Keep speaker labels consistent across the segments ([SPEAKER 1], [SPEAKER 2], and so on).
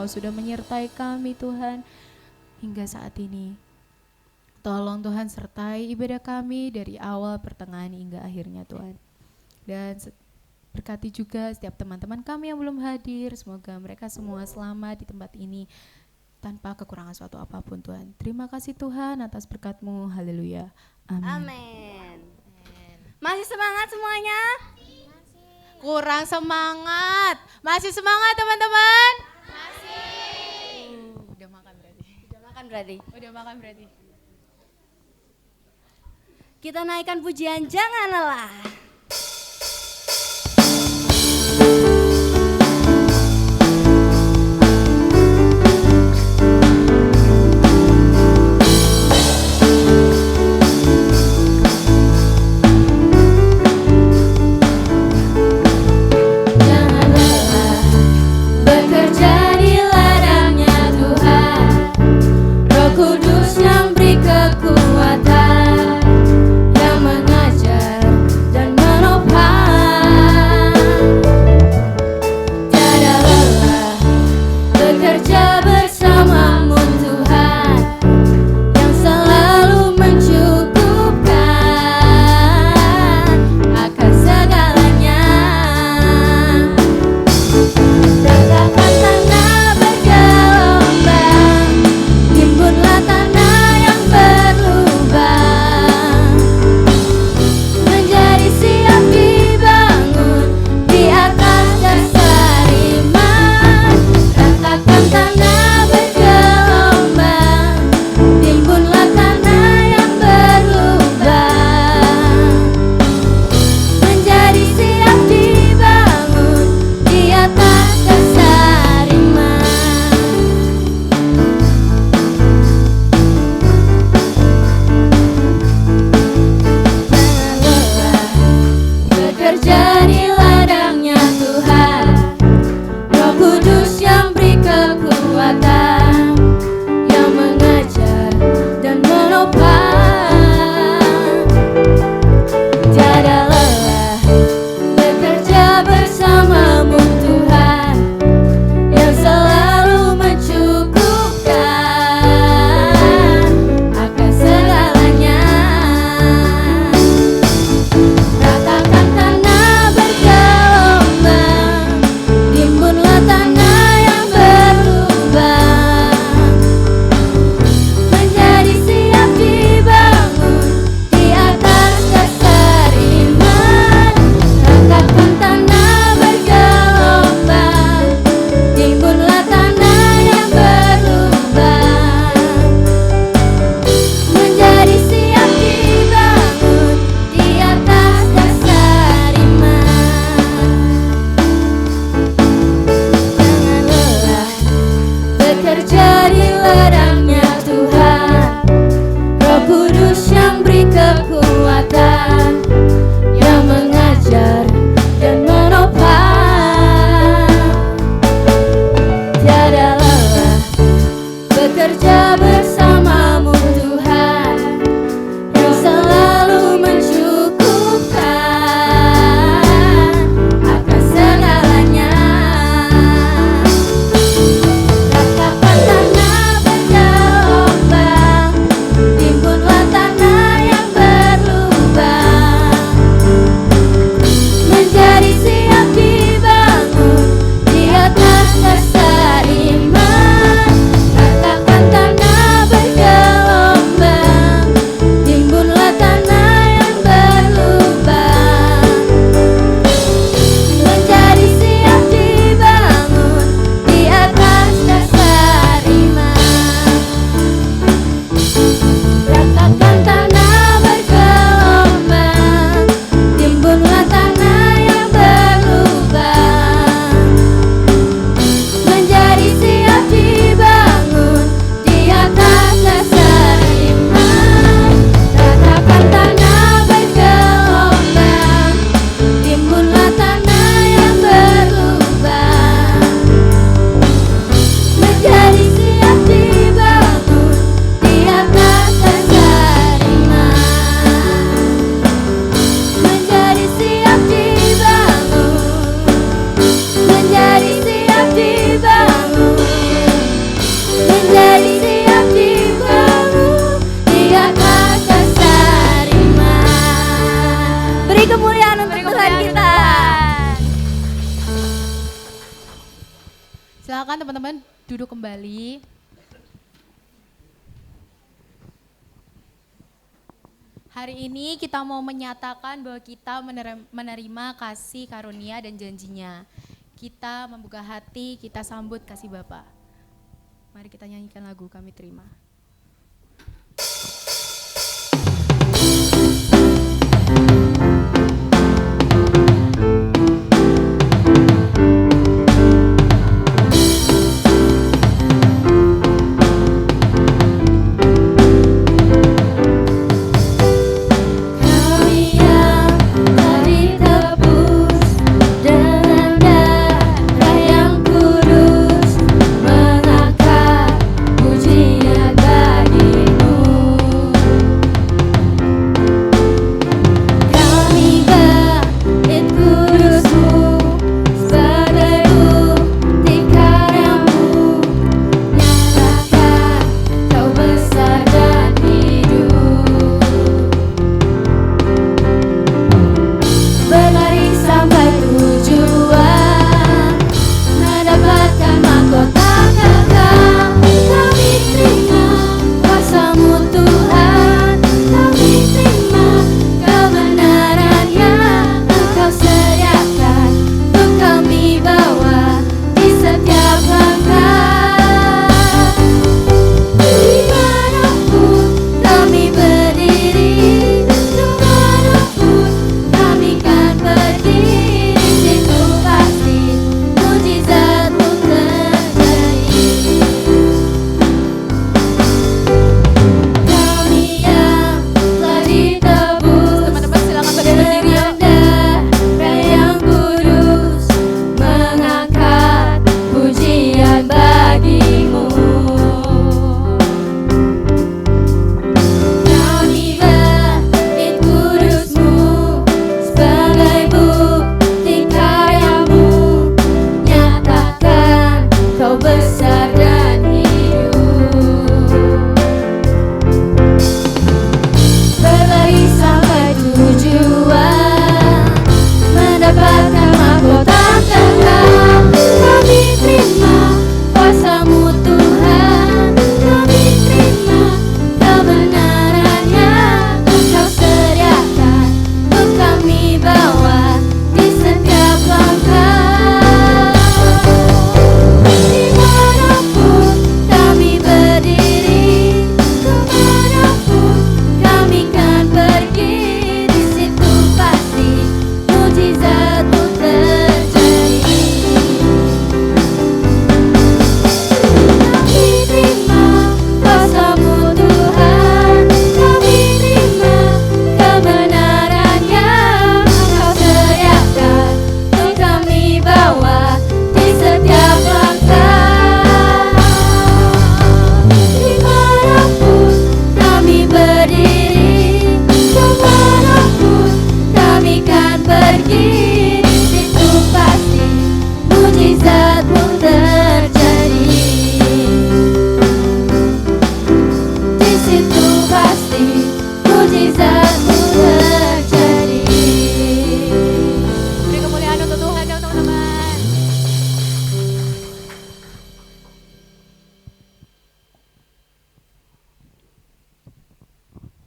[SPEAKER 1] sudah menyertai kami Tuhan hingga saat ini. Tolong Tuhan sertai ibadah kami dari awal, pertengahan hingga akhirnya Tuhan. Dan berkati juga setiap teman-teman kami yang belum hadir, semoga mereka semua selamat di tempat ini tanpa kekurangan suatu apapun Tuhan. Terima kasih Tuhan atas berkat-Mu, haleluya, amin.
[SPEAKER 2] Amin. Masih semangat semuanya?
[SPEAKER 1] Kurang semangat, masih semangat teman-teman? Udah makan berarti?
[SPEAKER 2] Udah makan berarti?
[SPEAKER 1] Udah makan berarti?
[SPEAKER 2] Kita naikkan pujian Jangan Lelah.
[SPEAKER 3] Tanda
[SPEAKER 1] duduk kembali. Hari ini kita mau menyatakan bahwa kita menerima kasih karunia dan janjinya. Kita membuka hati, kita sambut kasih Bapa. Mari kita nyanyikan lagu Kami Terima.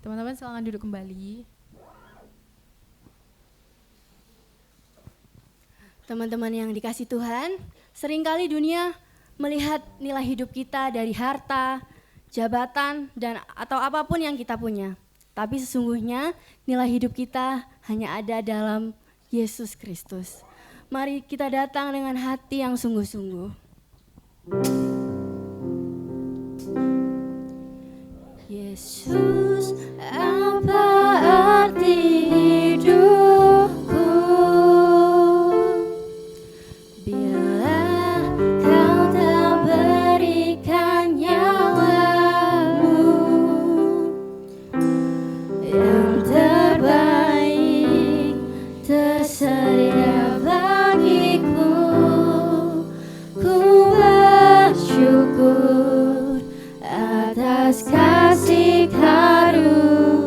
[SPEAKER 1] Teman-teman silakan duduk kembali.
[SPEAKER 2] Teman-teman yang dikasih Tuhan, seringkali dunia melihat nilai hidup kita dari harta, jabatan, dan atau apapun yang kita punya. Tapi sesungguhnya nilai hidup kita hanya ada dalam Yesus Kristus. Mari kita datang dengan hati yang sungguh-sungguh. Yesus, apa arti hidupku bila Kau tak berikan nyawamu yang terbaik tersedia bagiku. Ku bersyukur atas kasih karunia.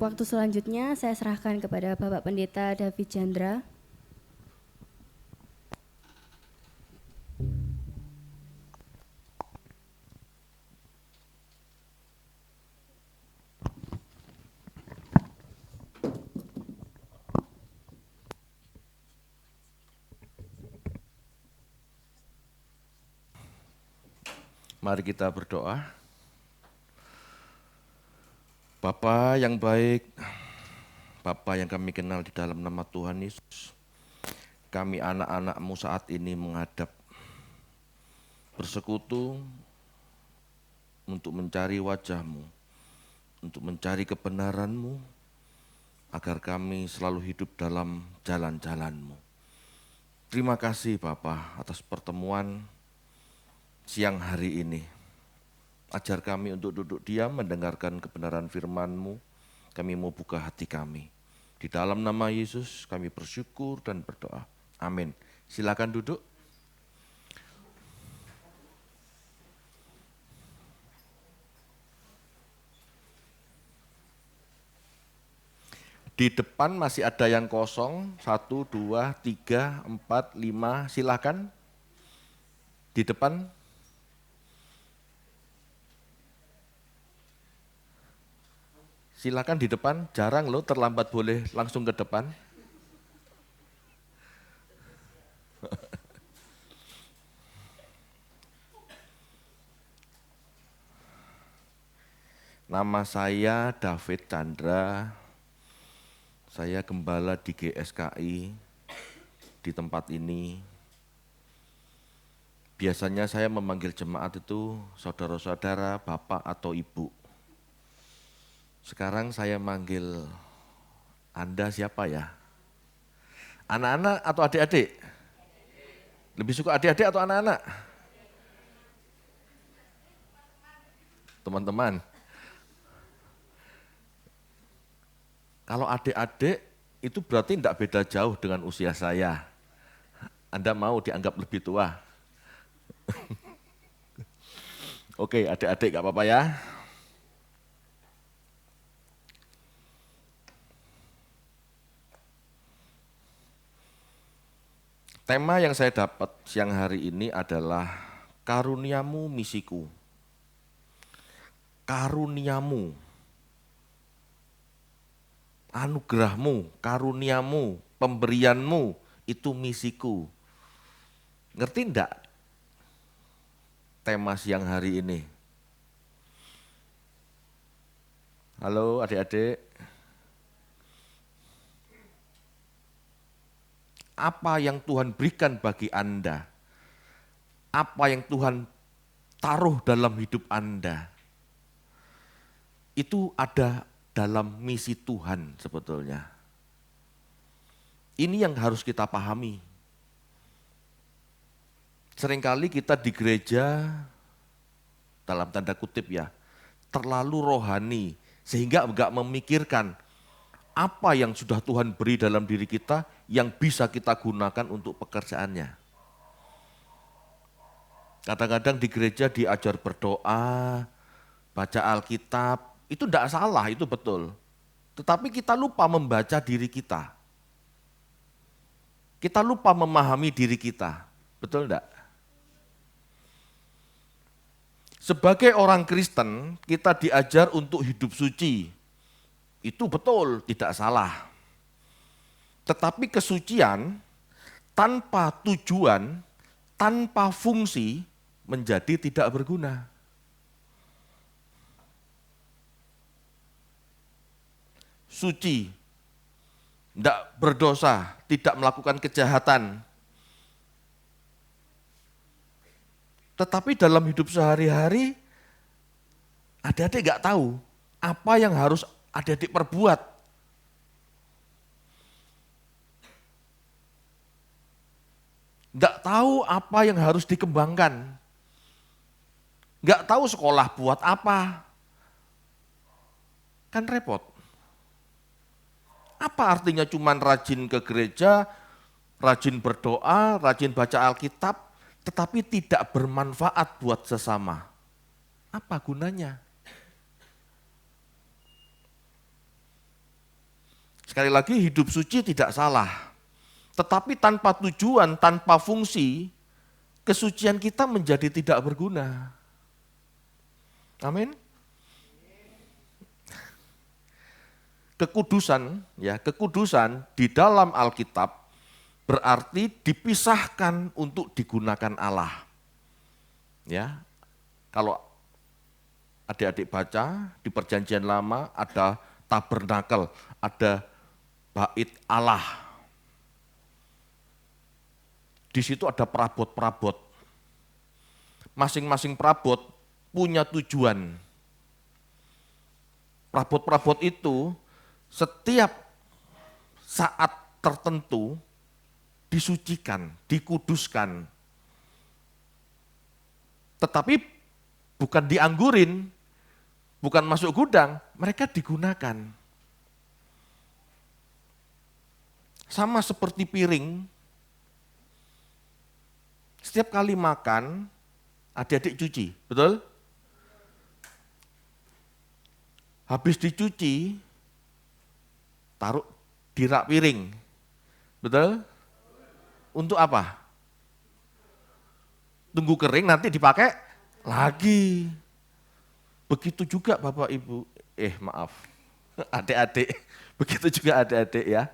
[SPEAKER 2] waktu selanjutnya saya serahkan kepada Bapak Pendeta David Chandra.
[SPEAKER 3] Mari kita berdoa. Bapa yang baik, Bapa yang kami kenal di dalam nama Tuhan Yesus, kami anak-anak-Mu saat ini menghadap bersekutu untuk mencari wajah-Mu, untuk mencari kebenaran-Mu, agar kami selalu hidup dalam jalan-jalan-Mu. Terima kasih Bapa atas pertemuan siang hari ini. Ajar kami untuk duduk diam mendengarkan kebenaran firman-Mu. Kami mau buka hati kami. Di dalam nama Yesus kami bersyukur dan berdoa. Amin. Silakan duduk. Di depan masih ada yang kosong. 1, 2, 3, 4, 5. Silakan. Di depan. Silakan di depan, jarang loh terlambat boleh langsung ke depan. Nama saya David Chandra, saya gembala di GSKI di tempat ini. Biasanya saya memanggil jemaat itu saudara-saudara, bapak atau ibu. Sekarang saya manggil Anda siapa ya? Anak-anak atau adik-adik? Lebih suka adik-adik atau anak-anak? Teman-teman. Kalau adik-adik itu berarti tidak beda jauh dengan usia saya. Anda mau dianggap lebih tua? Oke, adik-adik gak apa-apa ya. Tema yang saya dapat siang hari ini adalah karuniamu misiku. Karuniamu, anugerahmu, karuniamu, pemberianmu, itu misiku. Ngerti enggak tema siang hari ini? Halo adik-adik. Apa yang Tuhan berikan bagi Anda? Apa yang Tuhan taruh dalam hidup Anda? Itu ada dalam misi Tuhan sebetulnya. Ini yang harus kita pahami. Seringkali kita di gereja, dalam tanda kutip ya, terlalu rohani, sehingga enggak memikirkan apa yang sudah Tuhan beri dalam diri kita yang bisa kita gunakan untuk pekerjaannya. Kadang-kadang di gereja diajar berdoa, baca Alkitab, itu tidak salah, itu betul. Tetapi kita lupa membaca diri kita. Kita lupa memahami diri kita, betul enggak? Sebagai orang Kristen, kita diajar untuk hidup suci. Itu betul, tidak salah. Tetapi kesucian tanpa tujuan, tanpa fungsi, menjadi tidak berguna. Suci, tidak berdosa, tidak melakukan kejahatan. Tetapi dalam hidup sehari-hari, adik-adik nggak tahu apa yang harus adik-adik perbuat. Nggak tahu apa yang harus dikembangkan. Nggak tahu sekolah buat apa. Kan repot. Apa artinya cuman rajin ke gereja, rajin berdoa, rajin baca Alkitab, tetapi tidak bermanfaat buat sesama? Apa gunanya? Sekali lagi, hidup suci tidak salah. Tetapi tanpa tujuan, tanpa fungsi, kesucian kita menjadi tidak berguna. Amin. Kekudusan di dalam Alkitab berarti dipisahkan untuk digunakan Allah. Ya. Kalau adik-adik baca di Perjanjian Lama ada tabernakel, ada bait Allah. Di situ ada perabot-perabot. Masing-masing perabot punya tujuan. Perabot-perabot itu setiap saat tertentu disucikan, dikuduskan. Tetapi bukan dianggurin, bukan masuk gudang, mereka digunakan. Sama seperti piring, setiap kali makan, adik-adik cuci, betul? Habis dicuci, taruh di rak piring, betul? Untuk apa? Tunggu kering, nanti dipakai lagi. Begitu juga Bapak Ibu, maaf, adik-adik, begitu juga adik-adik ya.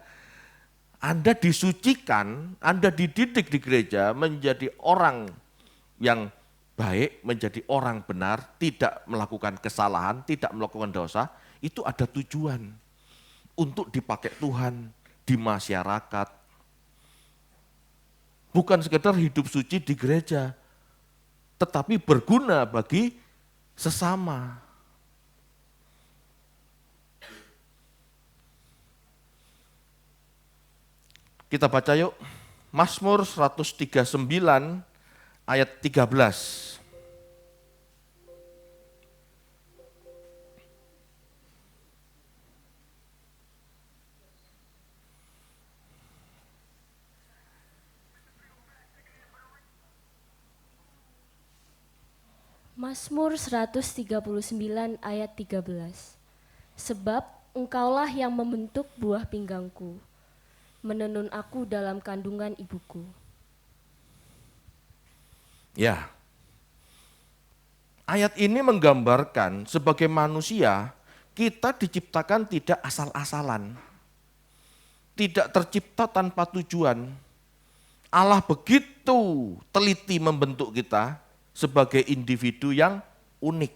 [SPEAKER 3] Anda disucikan, Anda dididik di gereja menjadi orang yang baik, menjadi orang benar, tidak melakukan kesalahan, tidak melakukan dosa, itu ada tujuan untuk dipakai Tuhan di masyarakat. Bukan sekedar hidup suci di gereja, tetapi berguna bagi sesama. Kita baca yuk, Mazmur 139 ayat 13.
[SPEAKER 4] Mazmur 139 ayat 13. Sebab engkaulah yang membentuk buah pinggangku, menenun aku dalam kandungan ibuku.
[SPEAKER 3] Ya, ayat ini menggambarkan sebagai manusia, kita diciptakan tidak asal-asalan. Tidak tercipta tanpa tujuan. Allah begitu teliti membentuk kita sebagai individu yang unik.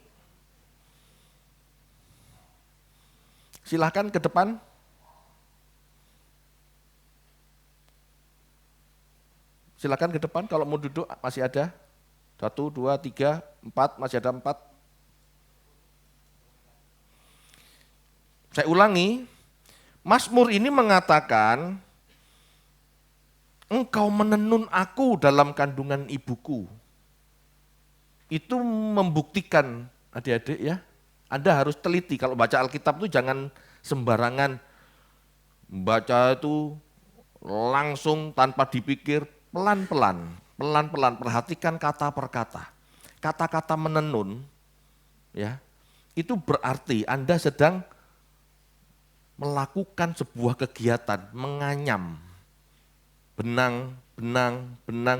[SPEAKER 3] Silahkan ke depan. Silakan ke depan, kalau mau duduk masih ada. 1, 2, 3, 4, masih ada 4. Saya ulangi, Mazmur ini mengatakan, engkau menenun aku dalam kandungan ibuku. Itu membuktikan, adik-adik ya, Anda harus teliti. Kalau baca Alkitab itu jangan sembarangan. Baca itu langsung tanpa dipikir, pelan-pelan perhatikan kata per kata. Kata-kata menenun ya, itu berarti Anda sedang melakukan sebuah kegiatan menganyam benang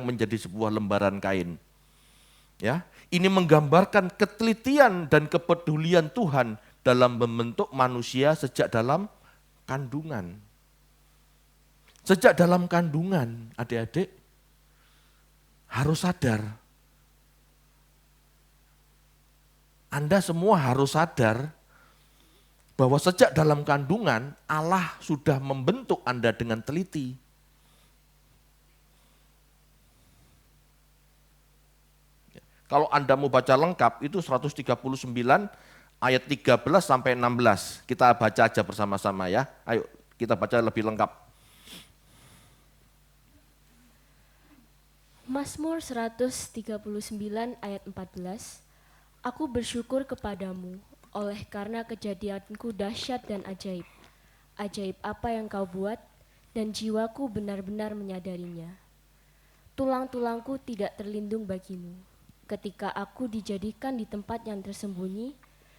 [SPEAKER 3] menjadi sebuah lembaran kain. Ya, ini menggambarkan ketelitian dan kepedulian Tuhan dalam membentuk manusia sejak dalam kandungan. Sejak dalam kandungan, adik-adik, harus sadar. Anda semua harus sadar bahwa sejak dalam kandungan Allah sudah membentuk Anda dengan teliti. Kalau Anda mau baca lengkap itu 139 ayat 13 sampai 16. Kita baca aja bersama-sama ya. Ayo kita baca lebih lengkap.
[SPEAKER 4] Mazmur 139 ayat 14. Aku bersyukur kepadamu oleh karena kejadianku dahsyat dan ajaib. Ajaib apa yang kau buat dan jiwaku benar-benar menyadarinya. Tulang-tulangku tidak terlindung bagimu. Ketika aku dijadikan di tempat yang tersembunyi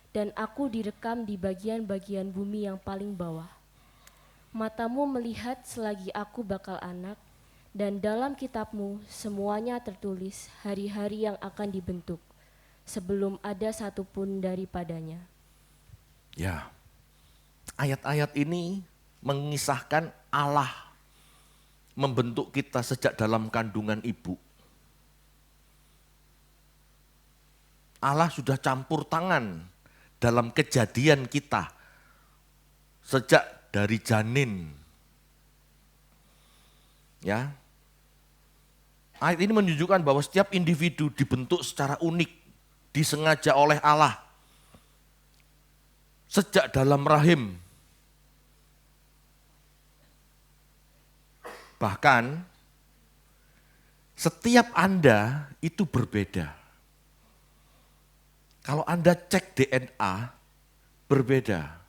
[SPEAKER 4] dan aku direkam di bagian-bagian bumi yang paling bawah. Matamu melihat selagi aku bakal anak, dan dalam kitabmu semuanya tertulis hari-hari yang akan dibentuk, sebelum ada satupun daripadanya.
[SPEAKER 3] Ya, ayat-ayat ini mengisahkan Allah membentuk kita sejak dalam kandungan ibu. Allah sudah campur tangan dalam kejadian kita sejak dari janin. Ya. Ayat ini menunjukkan bahwa setiap individu dibentuk secara unik, disengaja oleh Allah sejak dalam rahim. Bahkan setiap Anda itu berbeda. Kalau Anda cek DNA, berbeda.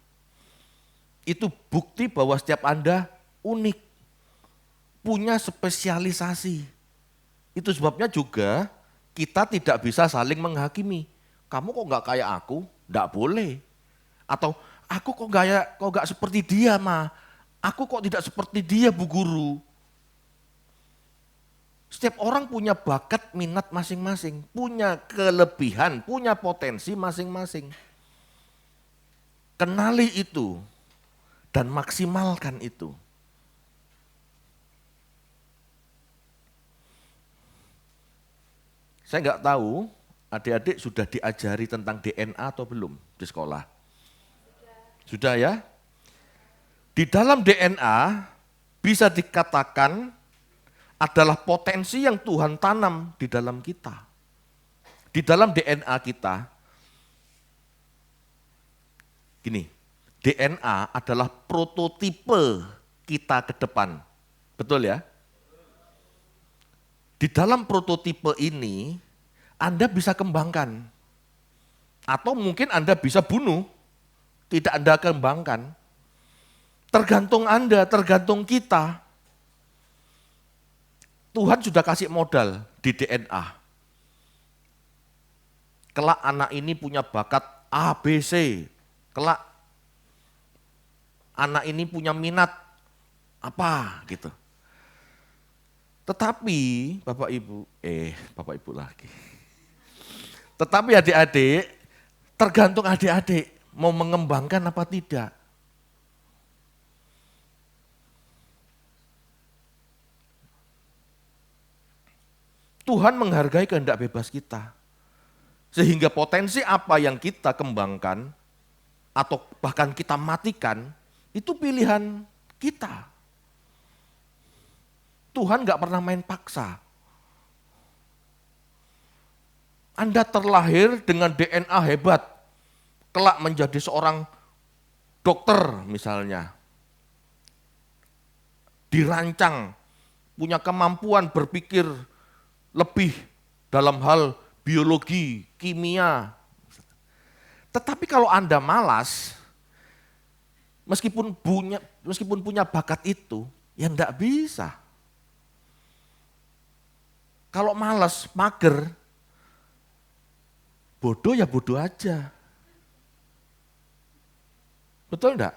[SPEAKER 3] Itu bukti bahwa setiap Anda unik, punya spesialisasi. Itu sebabnya juga kita tidak bisa saling menghakimi. Kamu kok nggak kayak aku? Nggak boleh. Atau aku kok nggak seperti dia, Ma. Aku kok tidak seperti dia, Bu Guru. Setiap orang punya bakat, minat masing-masing, punya kelebihan, punya potensi masing-masing. Kenali itu dan maksimalkan itu. Saya nggak tahu adik-adik sudah diajari tentang DNA atau belum di sekolah? Sudah ya? Di dalam DNA bisa dikatakan adalah potensi yang Tuhan tanam di dalam kita. Di dalam DNA kita, gini, DNA adalah prototipe kita ke depan. Betul ya? Di dalam prototipe ini, Anda bisa kembangkan. Atau mungkin Anda bisa bunuh, tidak Anda kembangkan. Tergantung Anda, tergantung kita. Tuhan sudah kasih modal di DNA. Kelak anak ini punya bakat A, B, C. Kelak anak ini punya minat apa gitu. Tetapi Bapak Ibu lagi. Tetapi adik-adik, tergantung adik-adik mau mengembangkan apa tidak. Tuhan menghargai kehendak bebas kita. Sehingga potensi apa yang kita kembangkan atau bahkan kita matikan, itu pilihan kita. Tuhan gak pernah main paksa. Anda terlahir dengan DNA hebat, kelak menjadi seorang dokter misalnya. Dirancang, punya kemampuan berpikir lebih dalam hal biologi, kimia. Tetapi kalau Anda malas, meskipun punya bakat itu, ya enggak bisa. Kalau malas, mager, bodoh ya bodoh aja. Betul enggak?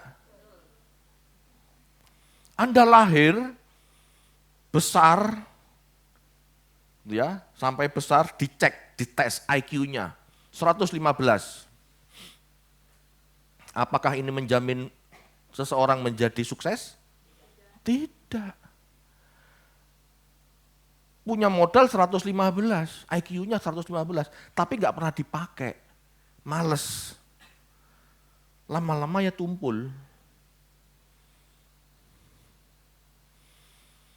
[SPEAKER 3] Anda lahir, besar, ya, sampai besar dicek, dites IQ-nya 115. Apakah ini menjamin seseorang menjadi sukses? Tidak. Punya modal 115, IQ-nya 115, tapi nggak pernah dipakai. Males. Lama-lama ya tumpul.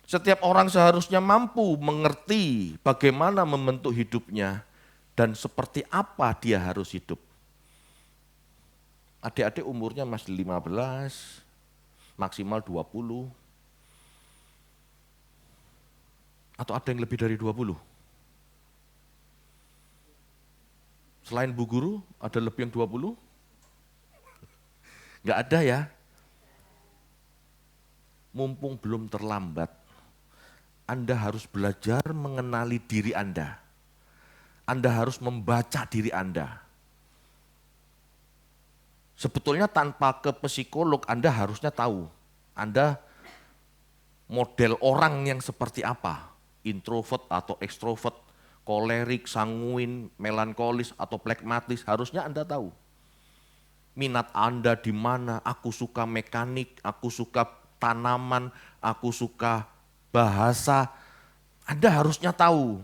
[SPEAKER 3] Setiap orang seharusnya mampu mengerti bagaimana membentuk hidupnya dan seperti apa dia harus hidup. Adik-adik umurnya masih 15, maksimal 20. Atau ada yang lebih dari 20? Selain Bu Guru, ada lebih yang 20? Enggak ada ya. Mumpung belum terlambat, Anda harus belajar mengenali diri Anda. Anda harus membaca diri Anda. Sebetulnya tanpa ke psikolog Anda harusnya tahu Anda model orang yang seperti apa? Introvert atau ekstrovert, kolerik, sanguin, melankolis atau plekmatis, harusnya Anda tahu. Minat Anda di mana? Aku suka mekanik, aku suka tanaman, aku suka bahasa. Anda harusnya tahu.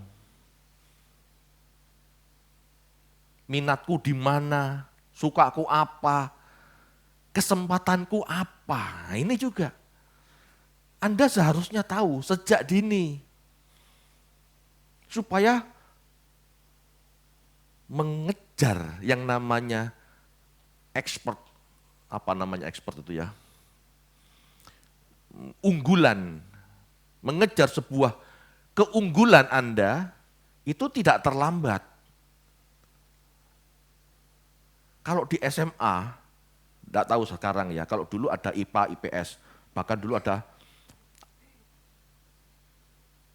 [SPEAKER 3] Minatku di mana? Sukaku apa? Kesempatanku apa? Nah, ini juga. Anda seharusnya tahu sejak dini. Supaya mengejar yang namanya expert. Apa namanya expert itu ya? Unggulan. Mengejar sebuah keunggulan Anda itu tidak terlambat. Kalau di SMA, tidak tahu sekarang ya, kalau dulu ada IPA, IPS, bahkan dulu ada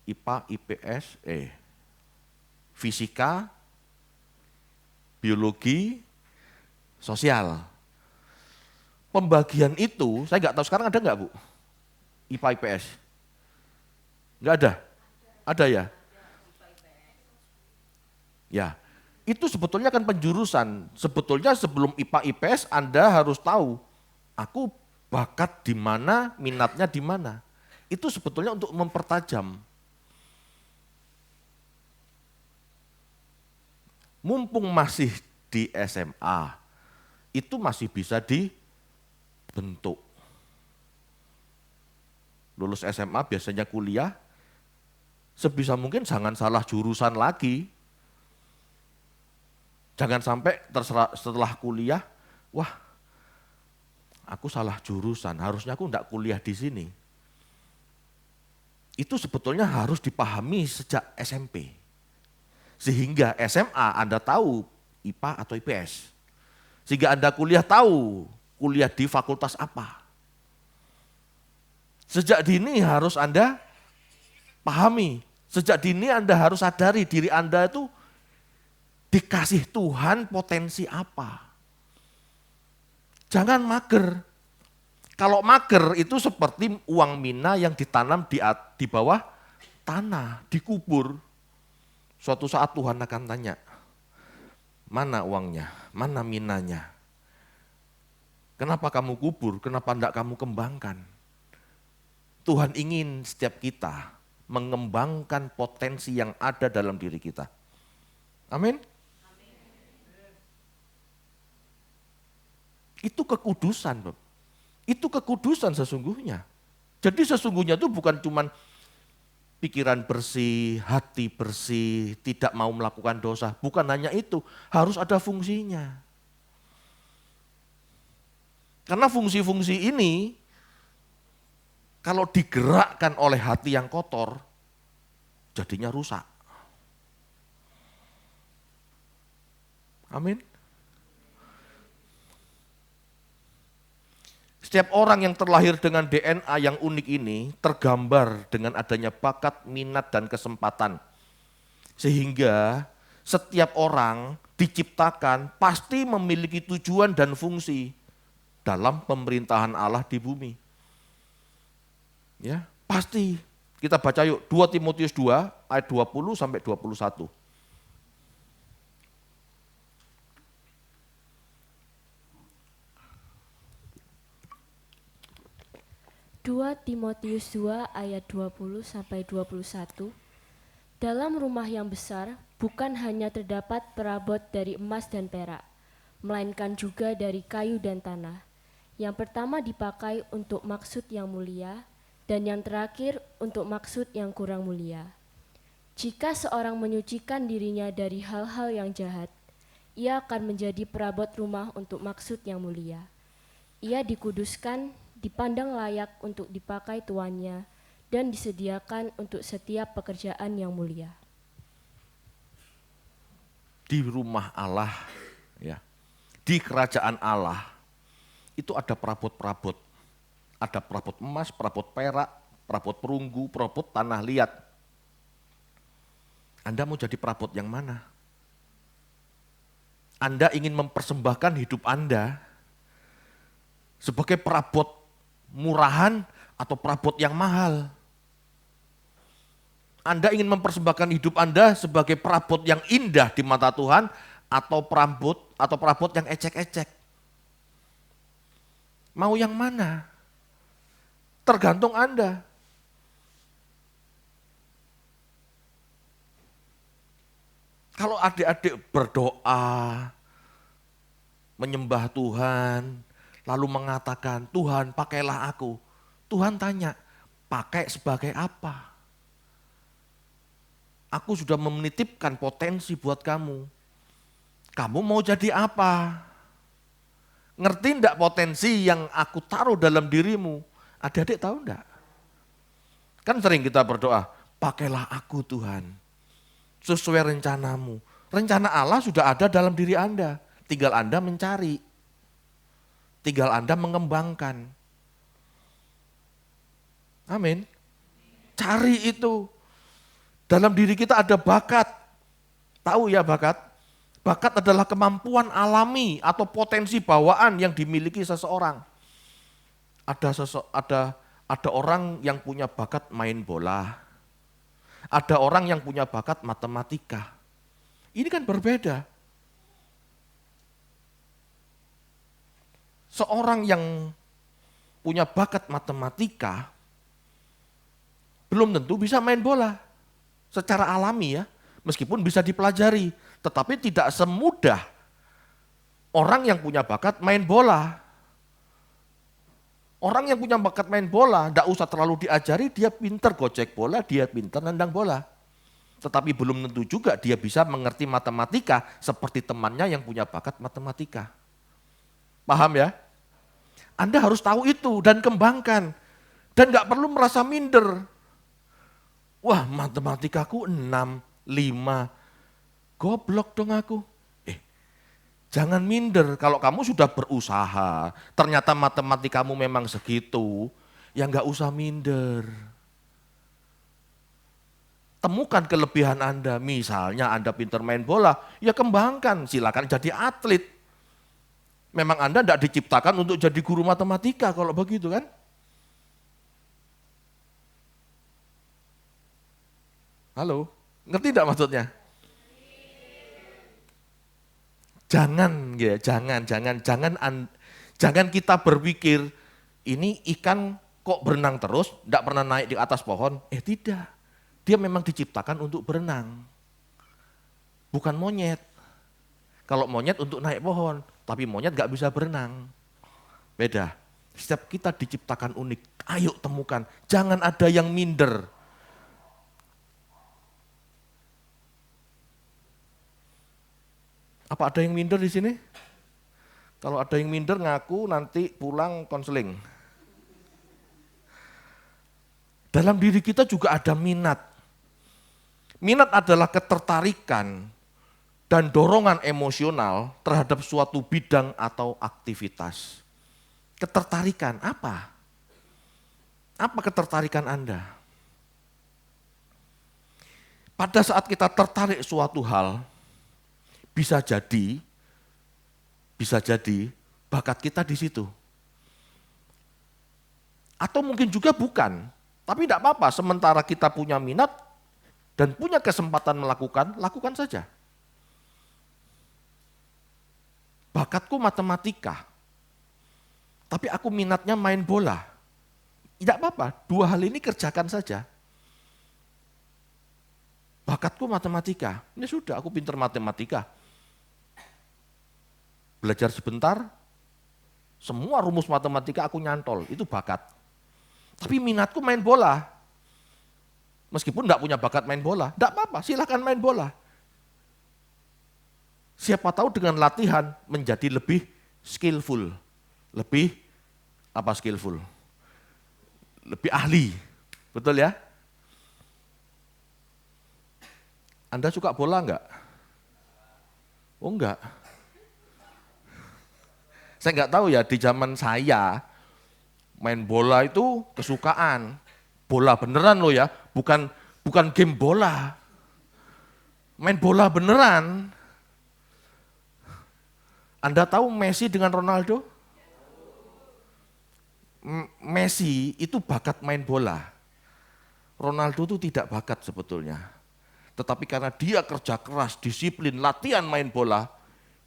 [SPEAKER 3] IPA, IPS, fisika, biologi, sosial. Pembagian itu, saya nggak tahu sekarang ada nggak Bu? IPA, IPS? Nggak ada? Ada ya? Ya, itu sebetulnya kan penjurusan. Sebetulnya sebelum IPA, IPS Anda harus tahu, aku bakat di mana, minatnya di mana. Itu sebetulnya untuk mempertajam. Mumpung masih di SMA, itu masih bisa dibentuk. Lulus SMA biasanya kuliah, sebisa mungkin jangan salah jurusan lagi. Jangan sampai setelah kuliah, wah aku salah jurusan, harusnya aku enggak kuliah di sini. Itu sebetulnya harus dipahami sejak SMP. Sehingga SMA Anda tahu IPA atau IPS. Sehingga Anda kuliah tahu kuliah di fakultas apa. Sejak dini harus Anda pahami. Sejak dini Anda harus sadari diri Anda itu dikasih Tuhan potensi apa. Jangan mager. Kalau mager itu seperti uang mina yang ditanam di bawah tanah, dikubur. Suatu saat Tuhan akan tanya, mana uangnya, mana minanya? Kenapa kamu kubur, kenapa tidak kamu kembangkan? Tuhan ingin setiap kita mengembangkan potensi yang ada dalam diri kita. Amin. Itu kekudusan, Bapak. Itu kekudusan sesungguhnya. Jadi sesungguhnya itu bukan cuma pikiran bersih, hati bersih, tidak mau melakukan dosa. Bukan hanya itu, harus ada fungsinya. Karena fungsi-fungsi ini, kalau digerakkan oleh hati yang kotor, jadinya rusak. Amin. Setiap orang yang terlahir dengan DNA yang unik ini tergambar dengan adanya bakat, minat, dan kesempatan. Sehingga setiap orang diciptakan pasti memiliki tujuan dan fungsi dalam pemerintahan Allah di bumi. Ya, pasti. Kita baca yuk 2 Timotius 2 ayat 20 sampai 21.
[SPEAKER 4] 2 Timotius 2 ayat 20 sampai 21. Dalam rumah yang besar bukan hanya terdapat perabot dari emas dan perak, melainkan juga dari kayu dan tanah. Yang pertama dipakai untuk maksud yang mulia, dan yang terakhir untuk maksud yang kurang mulia. Jika seorang menyucikan dirinya dari hal-hal yang jahat, ia akan menjadi perabot rumah untuk maksud yang mulia. Ia dikuduskan, dipandang layak untuk dipakai tuannya, dan disediakan untuk setiap pekerjaan yang mulia.
[SPEAKER 3] Di rumah Allah, ya, di kerajaan Allah, itu ada perabot-perabot. Ada perabot emas, perabot perak, perabot perunggu, perabot tanah liat. Anda mau jadi perabot yang mana? Anda ingin mempersembahkan hidup Anda sebagai perabot murahan atau perabot yang mahal. Anda ingin mempersembahkan hidup Anda sebagai perabot yang indah di mata Tuhan atau perabot yang ecek-ecek. Mau yang mana? Tergantung Anda. Kalau adik-adik berdoa, menyembah Tuhan, lalu mengatakan, Tuhan pakailah aku. Tuhan tanya, pakai sebagai apa? Aku sudah menitipkan potensi buat kamu. Kamu mau jadi apa? Ngerti enggak potensi yang aku taruh dalam dirimu? Adik-adik tahu enggak? Kan sering kita berdoa, pakailah aku Tuhan, sesuai rencanamu. Rencana Allah sudah ada dalam diri Anda, tinggal Anda mencari. Tinggal Anda mengembangkan. Amin. Cari itu. Dalam diri kita ada bakat. Tahu ya bakat? Bakat adalah kemampuan alami atau potensi bawaan yang dimiliki seseorang. Ada orang yang punya bakat main bola. Ada orang yang punya bakat matematika. Ini kan berbeda. Seorang yang punya bakat matematika belum tentu bisa main bola. Secara alami ya, meskipun bisa dipelajari, tetapi tidak semudah orang yang punya bakat main bola. Orang yang punya bakat main bola, tidak usah terlalu diajari, dia pinter gocek bola, dia pinter nendang bola. Tetapi belum tentu juga dia bisa mengerti matematika seperti temannya yang punya bakat matematika. Paham ya? Anda harus tahu itu dan kembangkan. Dan gak perlu merasa minder. Wah, matematikaku 6, 5. Goblok dong aku. Jangan minder. Kalau kamu sudah berusaha, ternyata matematikamu memang segitu, ya gak usah minder. Temukan kelebihan Anda. Misalnya Anda pintar main bola, ya kembangkan. Silakan jadi atlet. Memang Anda tidak diciptakan untuk jadi guru matematika kalau begitu kan. Halo, ngerti tidak maksudnya? Jangan kita berpikir ini ikan kok berenang terus, tidak pernah naik di atas pohon. Tidak, dia memang diciptakan untuk berenang, bukan monyet. Kalau monyet untuk naik pohon, tapi monyet gak bisa berenang. Beda, setiap kita diciptakan unik, ayo temukan, jangan ada yang minder. Apa ada yang minder di sini? Kalau ada yang minder ngaku nanti pulang konseling. Dalam diri kita juga ada minat. Minat adalah ketertarikan dan dorongan emosional terhadap suatu bidang atau aktivitas. Ketertarikan apa? Apa ketertarikan Anda? Pada saat kita tertarik suatu hal, bisa jadi bakat kita di situ. Atau mungkin juga bukan, tapi tidak apa-apa, sementara kita punya minat dan punya kesempatan melakukan, lakukan saja. Bakatku matematika, tapi aku minatnya main bola. Tidak apa-apa, dua hal ini kerjakan saja. Bakatku matematika, ini sudah aku pintar matematika. Belajar sebentar, semua rumus matematika aku nyantol, itu bakat. Tapi minatku main bola. Meskipun enggak punya bakat main bola, enggak apa-apa, silakan main bola. Siapa tahu dengan latihan menjadi lebih skillful. Lebih apa skillful? Lebih ahli. Betul ya? Anda suka bola enggak? Oh enggak. Saya enggak tahu ya, di zaman saya main bola itu kesukaan. Bola beneran loh ya, bukan game bola. Main bola beneran. Anda tahu Messi dengan Ronaldo? Messi itu bakat main bola. Ronaldo itu tidak bakat sebetulnya. Tetapi karena dia kerja keras, disiplin, latihan main bola,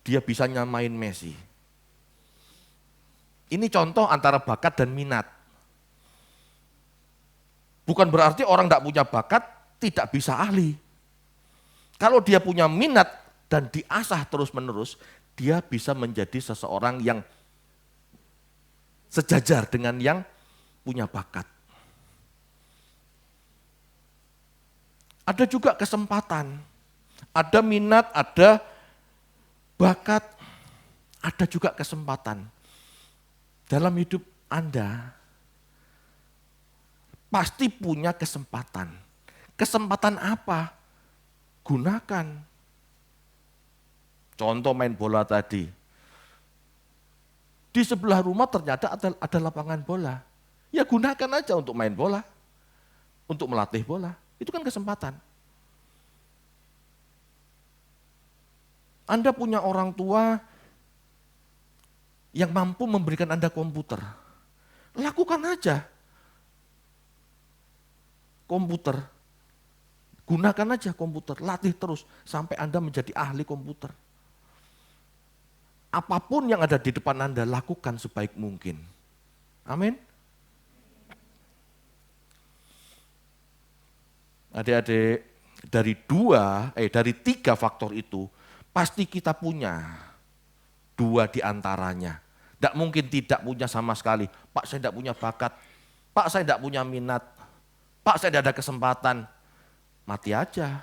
[SPEAKER 3] dia bisa nyamain Messi. Ini contoh antara bakat dan minat. Bukan berarti orang tidak punya bakat tidak bisa ahli. Kalau dia punya minat dan diasah terus-menerus, dia bisa menjadi seseorang yang sejajar dengan yang punya bakat. Ada juga kesempatan, ada minat, ada bakat, ada juga kesempatan. Dalam hidup Anda, pasti punya kesempatan. Kesempatan apa? Gunakan. Contoh main bola tadi. Di sebelah rumah ternyata ada lapangan bola. Ya gunakan aja untuk main bola. Untuk melatih bola. Itu kan kesempatan. Anda punya orang tua yang mampu memberikan Anda komputer. Lakukan aja. Komputer. Gunakan aja komputer, latih terus sampai Anda menjadi ahli komputer. Apapun yang ada di depan Anda, lakukan sebaik mungkin. Amin. Adik-adik, dari 3 faktor itu, pasti kita punya 2 di antaranya. Tidak mungkin tidak punya sama sekali. Pak, saya tidak punya bakat. Pak, saya tidak punya minat. Pak, saya tidak ada kesempatan. Mati aja.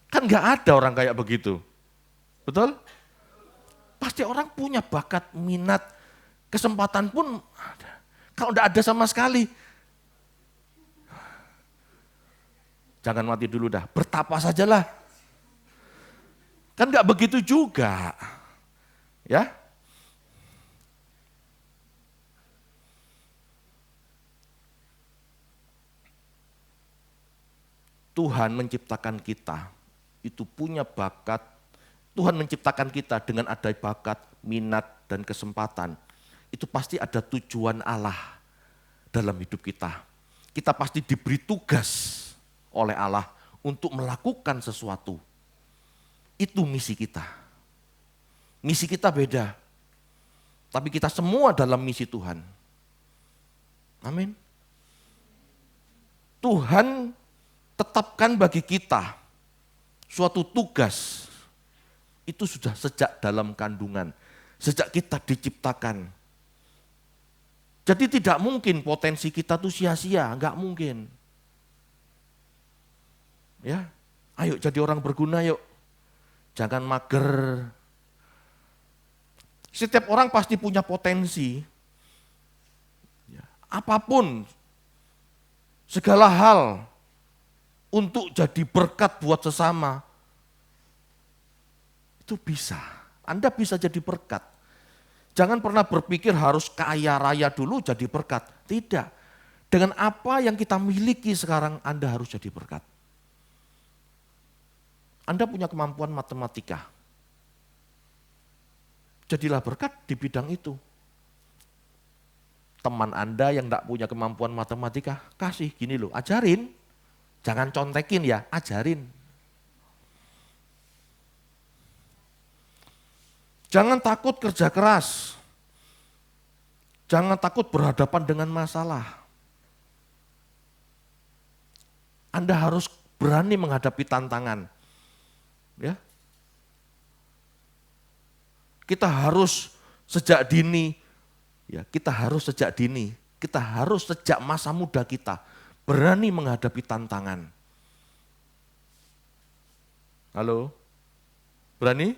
[SPEAKER 3] Kan nggak ada orang kayak begitu. Betul? Pasti orang punya bakat, minat, kesempatan pun ada. Kalau nggak ada sama sekali, jangan mati dulu dah, bertapa sajalah. Kan nggak begitu juga. Ya. Tuhan menciptakan kita, itu punya bakat. Tuhan menciptakan kita dengan ada bakat, minat, dan kesempatan. Itu pasti ada tujuan Allah dalam hidup kita. Kita pasti diberi tugas oleh Allah untuk melakukan sesuatu. Itu misi kita. Misi kita beda. Tapi kita semua dalam misi Tuhan. Amin. Tuhan tetapkan bagi kita suatu tugas, itu sudah sejak dalam kandungan, sejak kita diciptakan. Jadi tidak mungkin potensi kita itu sia-sia, enggak mungkin. Ya, ayo jadi orang berguna yuk, jangan mager. Setiap orang pasti punya potensi, ya, apapun, segala hal, untuk jadi berkat buat sesama, itu bisa. Anda bisa jadi berkat. Jangan pernah berpikir harus kaya raya dulu jadi berkat. Tidak. Dengan apa yang kita miliki sekarang, Anda harus jadi berkat. Anda punya kemampuan matematika. Jadilah berkat di bidang itu. Teman Anda yang tidak punya kemampuan matematika, kasih gini loh, ajarin. Jangan contekin ya, ajarin. Jangan takut kerja keras. Jangan takut berhadapan dengan masalah. Anda harus berani menghadapi tantangan. Ya. Kita harus sejak dini, ya, kita harus sejak masa muda kita berani menghadapi tantangan. Halo? Berani?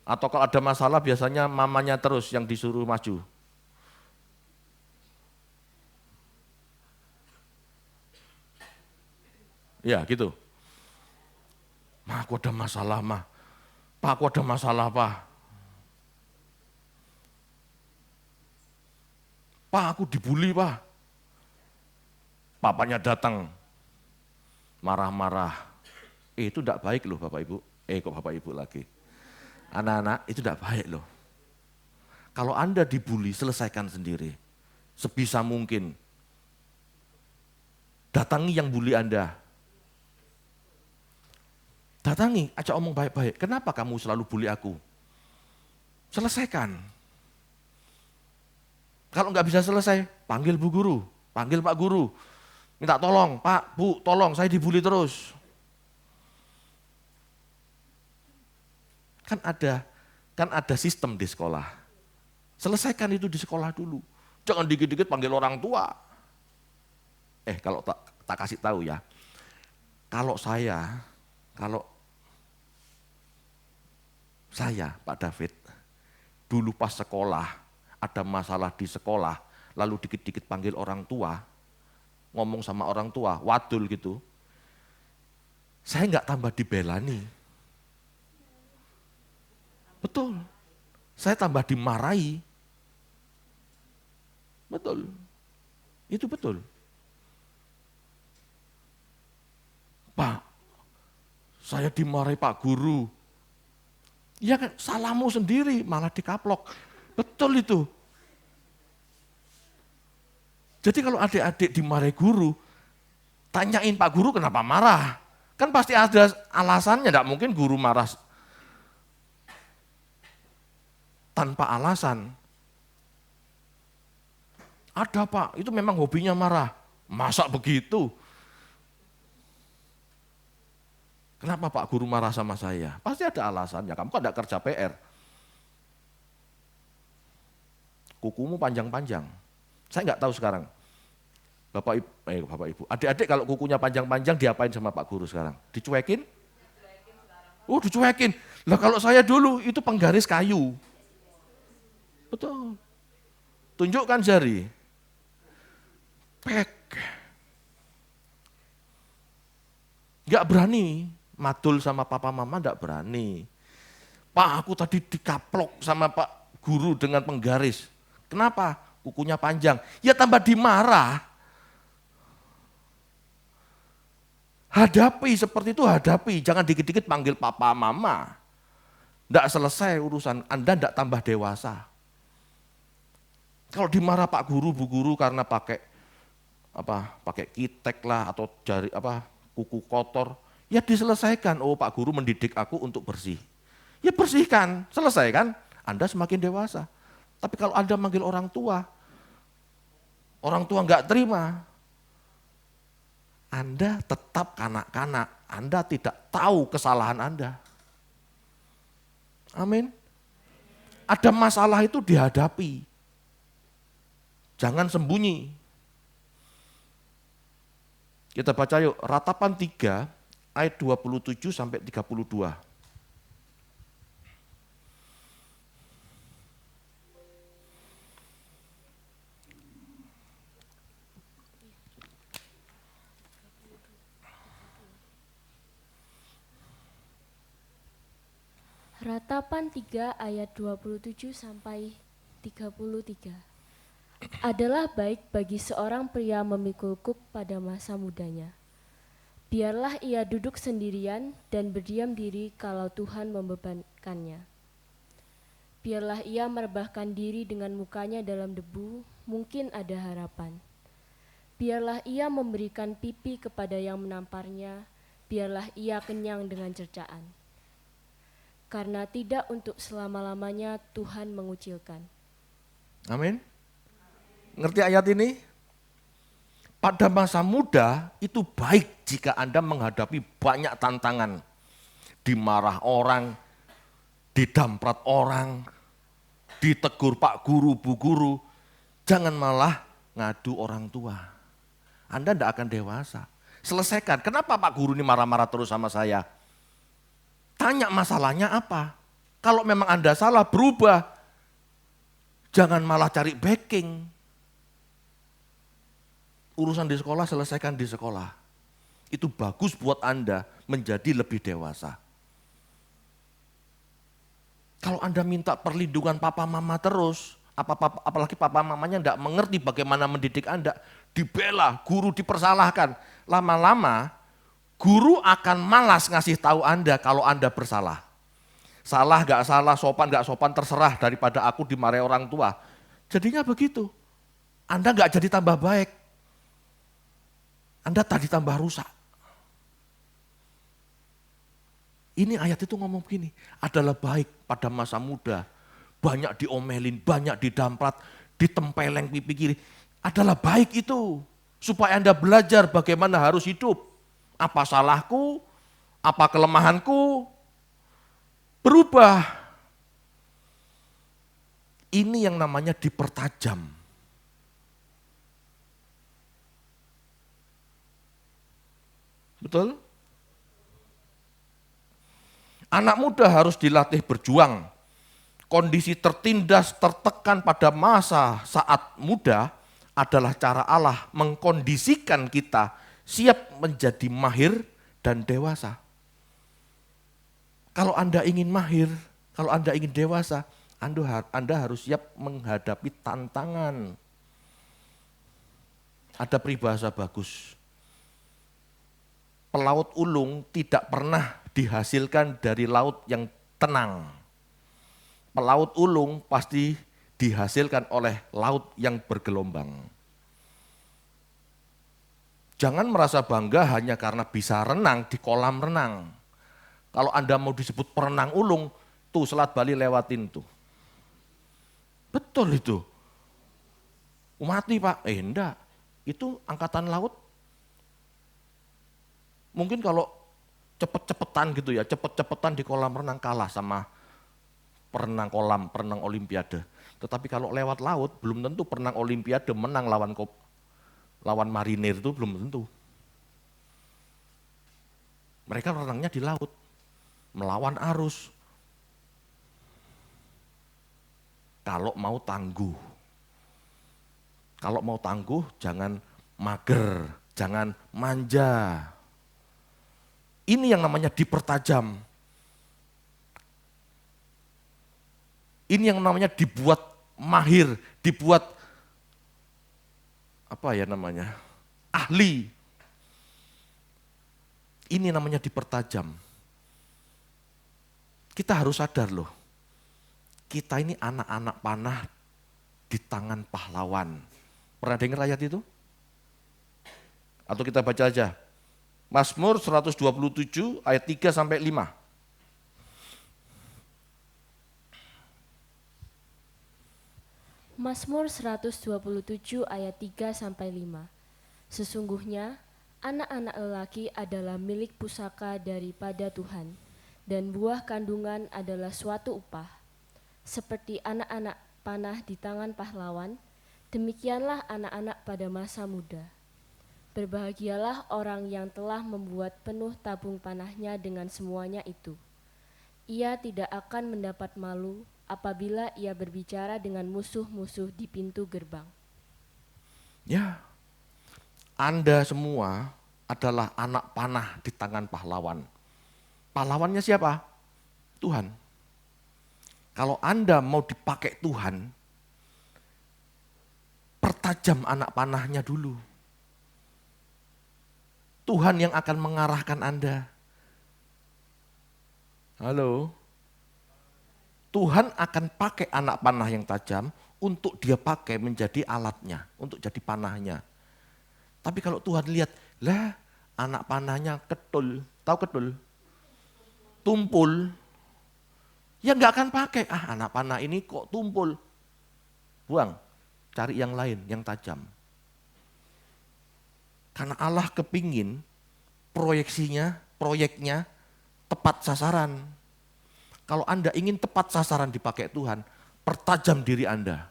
[SPEAKER 3] Atau kalau ada masalah biasanya mamanya terus yang disuruh maju? Ya gitu. Ma, aku ada masalah, Ma. Pak, aku ada masalah, Pak. Pak, aku dibully, Pak. Papanya datang, marah-marah. Itu tidak baik loh Bapak Ibu. Kok Bapak Ibu lagi? Anak-anak, itu tidak baik loh. Kalau Anda dibully, selesaikan sendiri. Sebisa mungkin. Datangi yang bully Anda. Datangi, ajak omong baik-baik. Kenapa kamu selalu bully aku? Selesaikan. Kalau nggak bisa selesai, panggil Bu Guru, panggil Pak Guru. Minta tolong, Pak, Bu, tolong saya dibully terus. Kan ada sistem di sekolah. Selesaikan itu di sekolah dulu. Jangan dikit-dikit panggil orang tua. Kalau tak kasih tahu ya. Kalau saya Pak David, dulu pas sekolah, ada masalah di sekolah, lalu dikit-dikit panggil orang tua, ngomong sama orang tua, wadul gitu, saya nggak tambah dibelani. Betul, saya tambah dimarahi. Betul, itu betul. Pak, saya dimarahi Pak Guru. Ya kan, salahmu sendiri, malah dikaplok. Betul itu. Jadi kalau adik-adik dimarahi guru, tanyain Pak Guru kenapa marah. Kan pasti ada alasannya, tidak mungkin guru marah tanpa alasan. Ada Pak, itu memang hobinya marah. Masa begitu? Kenapa Pak Guru marah sama saya? Pasti ada alasannya, kamu kan tidak kerja PR. Kukumu panjang-panjang. Saya nggak tahu sekarang. Bapak Ibu, adik-adik kalau kukunya panjang-panjang diapain sama Pak Guru sekarang? Dicuekin? Oh, dicuekin. Lah kalau saya dulu itu penggaris kayu. Betul. Tunjukkan jari. Pek. Nggak berani. Madul sama papa mama nggak berani. Pak, aku tadi dikaplok sama Pak Guru dengan penggaris. Kenapa? Kukunya panjang. Ya tambah dimarah. Hadapi seperti itu, hadapi. Jangan dikit-dikit panggil papa mama. Nggak selesai urusan, Anda nggak tambah dewasa. Kalau dimarah Pak Guru, Bu Guru karena pakai kitek lah atau kuku kotor, ya diselesaikan. Oh, Pak Guru mendidik aku untuk bersih. Ya bersihkan, selesai kan? Anda semakin dewasa. Tapi kalau Anda manggil orang tua nggak terima, Anda tetap kanak-kanak. Anda tidak tahu kesalahan Anda. Amin. Ada masalah itu dihadapi. Jangan sembunyi. Kita baca yuk, Ratapan 3 ayat 27 sampai 32.
[SPEAKER 4] Ratapan 3 ayat 27 sampai 33. Adalah baik bagi seorang pria memikul kuk pada masa mudanya. Biarlah ia duduk sendirian dan berdiam diri kalau Tuhan membebankannya. Biarlah ia merebahkan diri dengan mukanya dalam debu, mungkin ada harapan. Biarlah ia memberikan pipi kepada yang menamparnya, biarlah ia kenyang dengan cercaan. Karena tidak untuk selama-lamanya Tuhan mengucilkan.
[SPEAKER 3] Amin. Ngerti ayat ini? Pada masa muda itu baik jika Anda menghadapi banyak tantangan. Dimarah orang, didamprat orang, ditegur Pak Guru, Bu Guru. Jangan malah ngadu orang tua. Anda tidak akan dewasa. Selesaikan. Kenapa Pak Guru ini marah-marah terus sama saya? Tanya masalahnya apa. Kalau memang Anda salah, berubah. Jangan malah cari backing. Urusan di sekolah, selesaikan di sekolah. Itu bagus buat Anda menjadi lebih dewasa. Kalau Anda minta perlindungan papa mama terus, apalagi papa mamanya tidak mengerti bagaimana mendidik Anda, dibela, guru dipersalahkan. Lama-lama, guru akan malas ngasih tahu Anda kalau Anda bersalah. Salah gak salah, sopan gak sopan terserah daripada aku dimarahi orang tua. Jadinya begitu. Anda gak jadi tambah baik. Anda tadi tambah rusak. Ini ayat itu ngomong begini, adalah baik pada masa muda. Banyak diomelin, banyak didamprat, ditempeleng pipi kiri. Adalah baik itu. Supaya Anda belajar bagaimana harus hidup. Apa salahku, apa kelemahanku, berubah. Ini yang namanya dipertajam. Betul? Anak muda harus dilatih berjuang. Kondisi tertindas, tertekan pada masa saat muda adalah cara Allah mengkondisikan kita siap menjadi mahir dan dewasa. Kalau Anda ingin mahir, kalau Anda ingin dewasa, Anda harus siap menghadapi tantangan. Ada peribahasa bagus. Pelaut ulung tidak pernah dihasilkan dari laut yang tenang. Pelaut ulung pasti dihasilkan oleh laut yang bergelombang. Jangan merasa bangga hanya karena bisa renang di kolam renang. Kalau Anda mau disebut perenang ulung, tuh Selat Bali lewatin tuh. Betul itu. Mati Pak, enggak. Itu angkatan laut. Mungkin kalau cepet-cepetan gitu ya, cepet-cepetan di kolam renang kalah sama perenang kolam, perenang olimpiade. Tetapi kalau lewat laut, belum tentu perenang olimpiade menang lawan marinir itu belum tentu. Mereka renangnya di laut, melawan arus. Kalau mau tangguh. Kalau mau tangguh, jangan mager, jangan manja. Ini yang namanya dipertajam. Ini yang namanya dibuat mahir, dibuat ahli. Ini namanya dipertajam. Kita harus sadar loh, kita ini anak-anak panah di tangan pahlawan. Pernah dengar ayat itu? Atau kita baca aja. Mazmur 127 ayat 3 sampai 5.
[SPEAKER 4] Mazmur 127 ayat 3 sampai 5. Sesungguhnya anak-anak lelaki adalah milik pusaka daripada Tuhan, dan buah kandungan adalah suatu upah. Seperti anak-anak panah di tangan pahlawan, demikianlah anak-anak pada masa muda. Berbahagialah orang yang telah membuat penuh tabung panahnya dengan semuanya itu. Ia tidak akan mendapat malu apabila ia berbicara dengan musuh-musuh di pintu gerbang.
[SPEAKER 3] Ya, Anda semua adalah anak panah di tangan pahlawan. Pahlawannya siapa? Tuhan. Kalau Anda mau dipakai Tuhan, pertajam anak panahnya dulu. Tuhan yang akan mengarahkan Anda. Halo? Tuhan akan pakai anak panah yang tajam untuk dia pakai menjadi alatnya, untuk jadi panahnya. Tapi kalau Tuhan lihat, lah anak panahnya ketul, tahu ketul? Tumpul. Ya enggak akan pakai, anak panah ini kok tumpul. Buang, cari yang lain, yang tajam. Karena Allah kepingin proyeknya tepat sasaran. Kalau Anda ingin tepat sasaran dipakai Tuhan, pertajam diri Anda.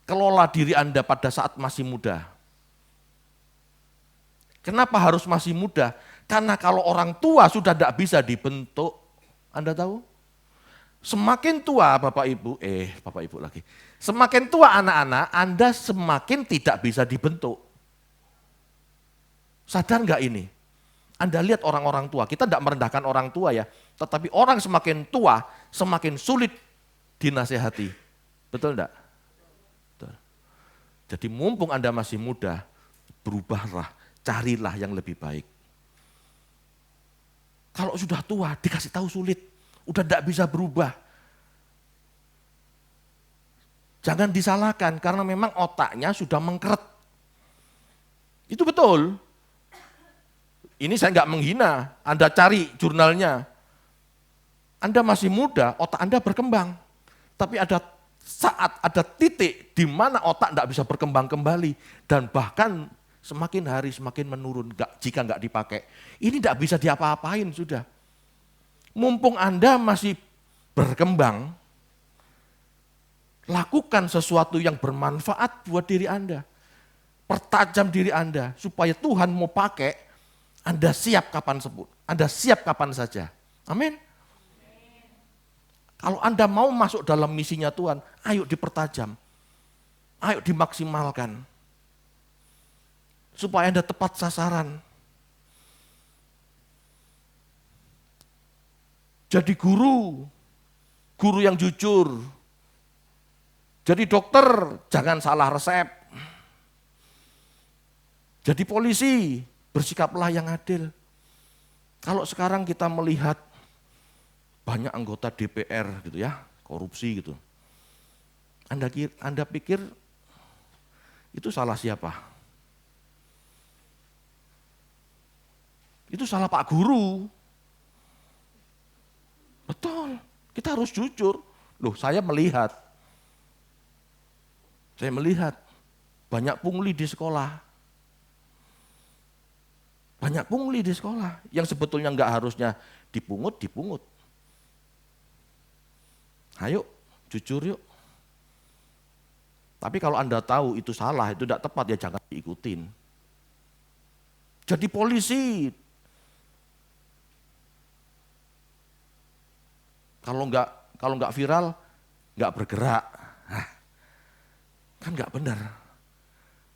[SPEAKER 3] Kelola diri Anda pada saat masih muda. Kenapa harus masih muda? Karena kalau orang tua sudah tidak bisa dibentuk, Anda tahu? Semakin tua Bapak Ibu lagi. Semakin tua anak-anak, Anda semakin tidak bisa dibentuk. Sadar nggak ini? Anda lihat orang-orang tua, kita tidak merendahkan orang tua ya, tetapi orang semakin tua, semakin sulit dinasehati. Betul enggak? Betul. Jadi mumpung Anda masih muda, berubahlah, carilah yang lebih baik. Kalau sudah tua, dikasih tahu sulit. udah tidak bisa berubah. Jangan disalahkan karena memang otaknya sudah mengkeret. Itu betul. Ini saya nggak menghina, Anda cari jurnalnya. Anda masih muda, otak Anda berkembang. Tapi ada saat, ada titik di mana otak tidak bisa berkembang kembali. Dan bahkan semakin hari semakin menurun jika nggak dipakai. Ini tidak bisa diapa-apain sudah. Mumpung Anda masih berkembang, lakukan sesuatu yang bermanfaat buat diri Anda. Pertajam diri Anda supaya Tuhan mau pakai, Anda siap kapan sebut, Anda siap kapan saja. Amin. Kalau Anda mau masuk dalam misinya Tuhan, ayo dipertajam. Ayo dimaksimalkan. Supaya Anda tepat sasaran. Jadi guru yang jujur. Jadi dokter, jangan salah resep. Jadi polisi, bersikaplah yang adil. Kalau sekarang kita melihat banyak anggota DPR gitu ya, korupsi gitu. Anda pikir itu salah siapa? Itu salah Pak Guru. Betul, kita harus jujur. Loh, saya melihat banyak pungli di sekolah. Banyak pungli di sekolah yang sebetulnya nggak harusnya dipungut. Ayo, jujur yuk. Tapi kalau Anda tahu itu salah, itu tidak tepat, ya jangan diikutin. Jadi polisi, kalau nggak viral, nggak bergerak, kan nggak benar.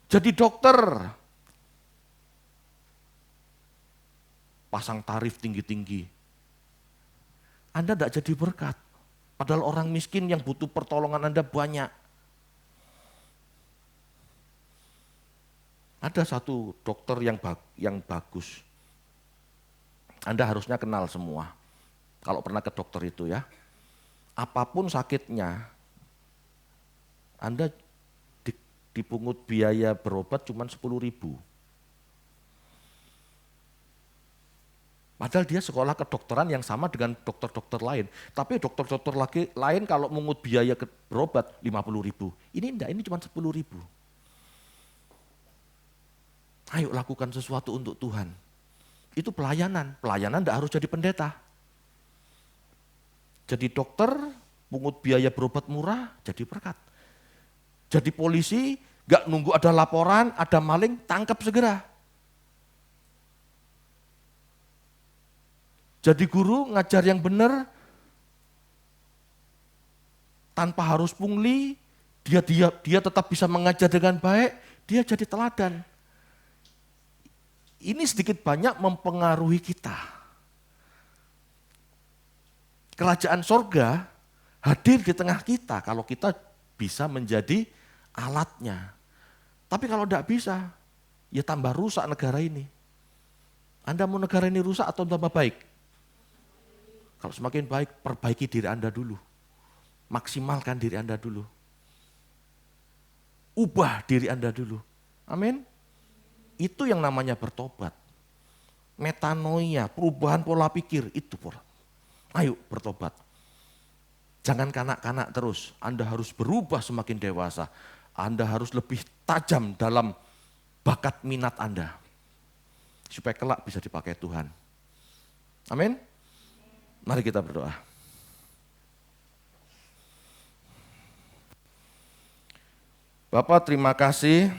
[SPEAKER 3] Jadi dokter, pasang tarif tinggi-tinggi, Anda tidak jadi berkat. Padahal orang miskin yang butuh pertolongan Anda banyak. Ada satu dokter yang bagus. Anda harusnya kenal semua. Kalau pernah ke dokter itu ya. Apapun sakitnya, Anda dipungut biaya berobat cuma 10.000. Padahal dia sekolah kedokteran yang sama dengan dokter-dokter lain. Tapi dokter-dokter lain kalau mengut biaya berobat 50.000. Ini enggak, ini cuma 10.000. Ayo lakukan sesuatu untuk Tuhan. Itu pelayanan. Pelayanan enggak harus jadi pendeta. Jadi dokter, pungut biaya berobat murah, jadi berkat. Jadi polisi, enggak nunggu ada laporan, ada maling, tangkap segera. Jadi guru ngajar yang benar, tanpa harus pungli, dia tetap bisa mengajar dengan baik, dia jadi teladan. Ini sedikit banyak mempengaruhi kita. Kerajaan sorga hadir di tengah kita kalau kita bisa menjadi alatnya. Tapi kalau tidak bisa, ya tambah rusak negara ini. Anda mau negara ini rusak atau tambah baik? Kalau semakin baik, perbaiki diri Anda dulu. Maksimalkan diri Anda dulu. Ubah diri Anda dulu. Amin. Itu yang namanya bertobat. Metanoia, perubahan pola pikir, itu pola. Ayo bertobat. Jangan kanak-kanak terus. Anda harus berubah semakin dewasa. Anda harus lebih tajam dalam bakat minat Anda. Supaya kelak bisa dipakai Tuhan. Amin. Mari kita berdoa. Bapak, terima kasih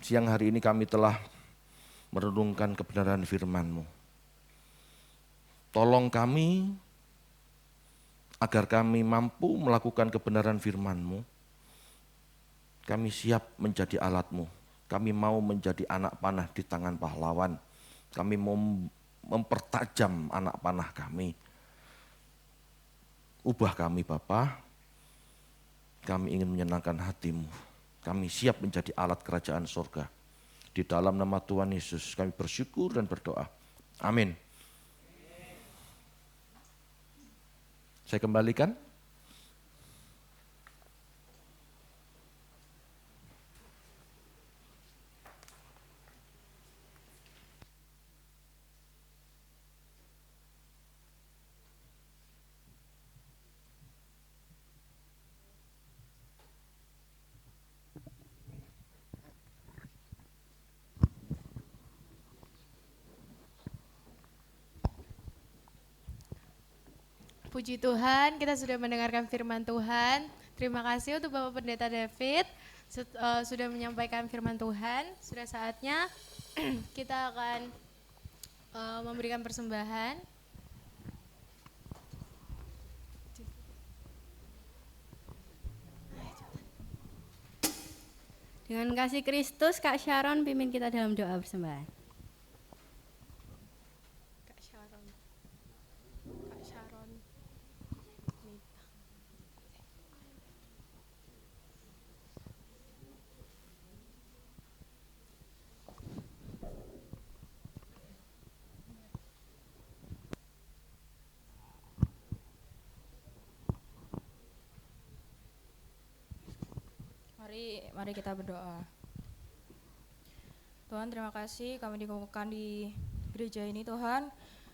[SPEAKER 3] siang hari ini kami telah merenungkan kebenaran firman-Mu. Tolong kami agar kami mampu melakukan kebenaran firman-Mu. Kami siap menjadi alat-Mu. Kami mau menjadi anak panah di tangan pahlawan. Kami mau mempertajam anak panah kami. Ubah kami Bapa, kami ingin menyenangkan hati-Mu. Kami siap menjadi alat kerajaan sorga. Di dalam nama Tuhan Yesus kami bersyukur dan berdoa. Amin. Saya kembalikan.
[SPEAKER 1] Puji Tuhan, kita sudah mendengarkan firman Tuhan. Terima kasih untuk Bapak Pendeta David sudah menyampaikan firman Tuhan. Sudah saatnya kita akan memberikan persembahan.
[SPEAKER 2] Dengan kasih Kristus, Kak Sharon pimpin kita dalam doa persembahan.
[SPEAKER 1] Kak Sharon.
[SPEAKER 5] Mari kita berdoa. Tuhan, terima kasih kami dikumpulkan di gereja ini. Tuhan,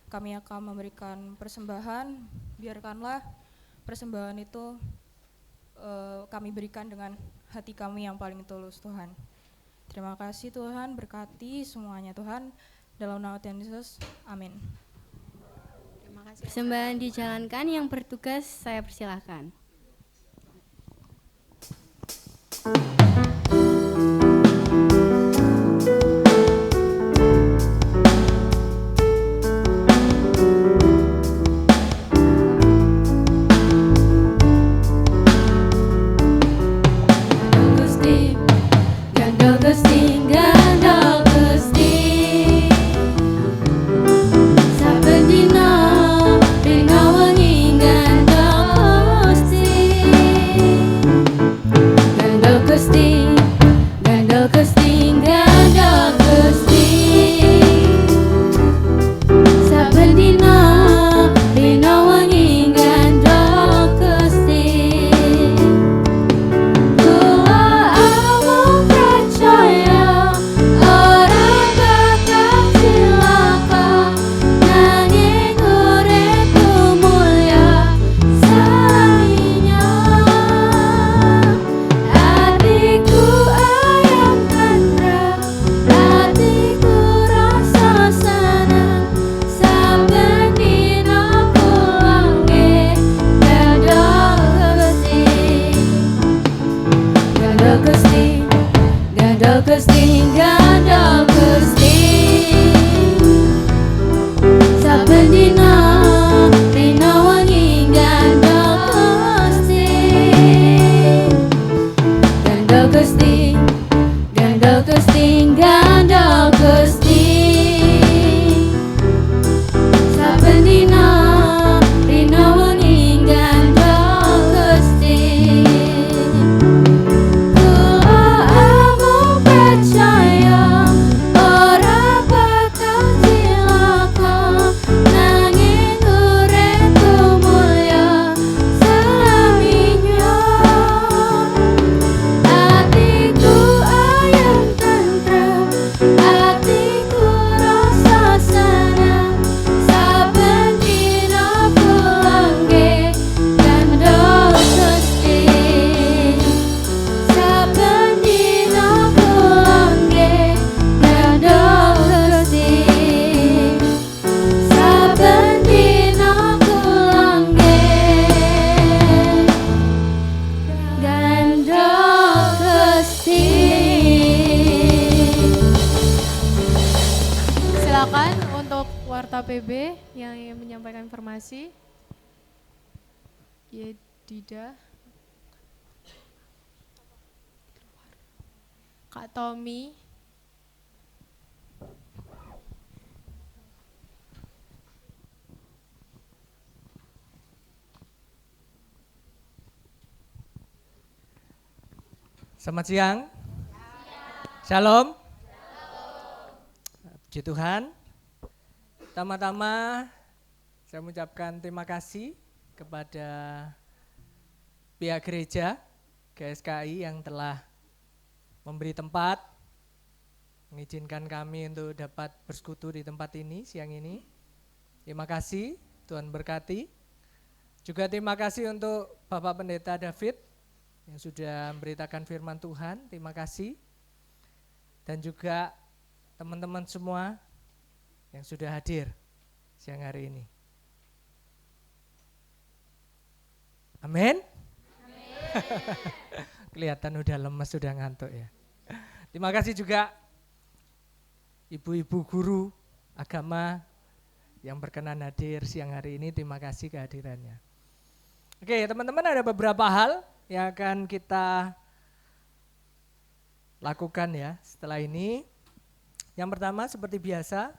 [SPEAKER 5] kami akan memberikan persembahan. Biarkanlah persembahan itu kami berikan dengan hati kami yang paling tulus, Tuhan. Terima kasih Tuhan, berkati semuanya Tuhan. Dalam nama Tuhan Yesus, amin.
[SPEAKER 1] Terima kasih.
[SPEAKER 2] Persembahan dijalankan, yang bertugas saya persilahkan.
[SPEAKER 1] PB yang ingin menyampaikan informasi. Yedida. Kak Tommy.
[SPEAKER 6] Selamat siang. Shalom. Puji Tuhan. Pertama-tama saya mengucapkan terima kasih kepada pihak gereja GSKI yang telah memberi tempat, mengizinkan kami untuk dapat bersekutu di tempat ini siang ini. Terima kasih, Tuhan berkati. Juga terima kasih untuk Bapak Pendeta David yang sudah memberitakan firman Tuhan, terima kasih. Dan juga teman-teman semua yang sudah hadir siang hari ini. Amin. Kelihatan udah lemes, sudah ngantuk ya. Terima kasih juga ibu-ibu guru agama yang berkenan hadir siang hari ini, terima kasih kehadirannya. Oke teman-teman, ada beberapa hal yang akan kita lakukan ya setelah ini. Yang pertama seperti biasa,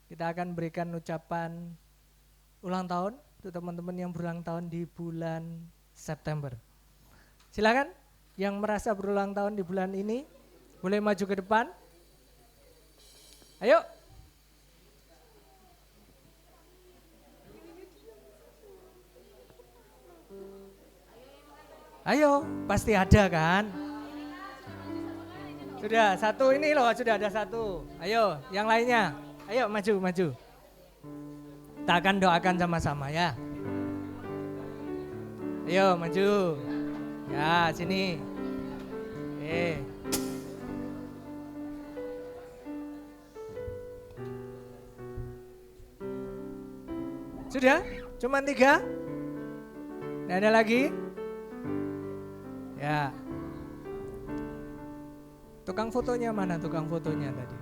[SPEAKER 6] kita akan berikan ucapan ulang tahun untuk teman-teman yang berulang tahun di bulan September. Silakan yang merasa berulang tahun di bulan ini, boleh maju ke depan. Ayo. Ayo, pasti ada kan? Sudah satu ini loh, sudah ada satu. Ayo, yang lainnya. Ayo maju, maju. Kita akan doakan sama-sama ya. Ayo maju. Ya, sini. Sudah? Cuma 3? Tidak ada lagi? Ya. Tukang fotonya mana tukang fotonya tadi?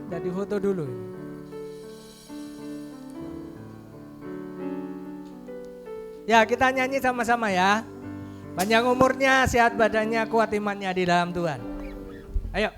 [SPEAKER 6] Jadi foto dulu. Ya kita nyanyi sama-sama ya. Panjang umurnya, sehat badannya, kuat imannya di dalam Tuhan. Ayo.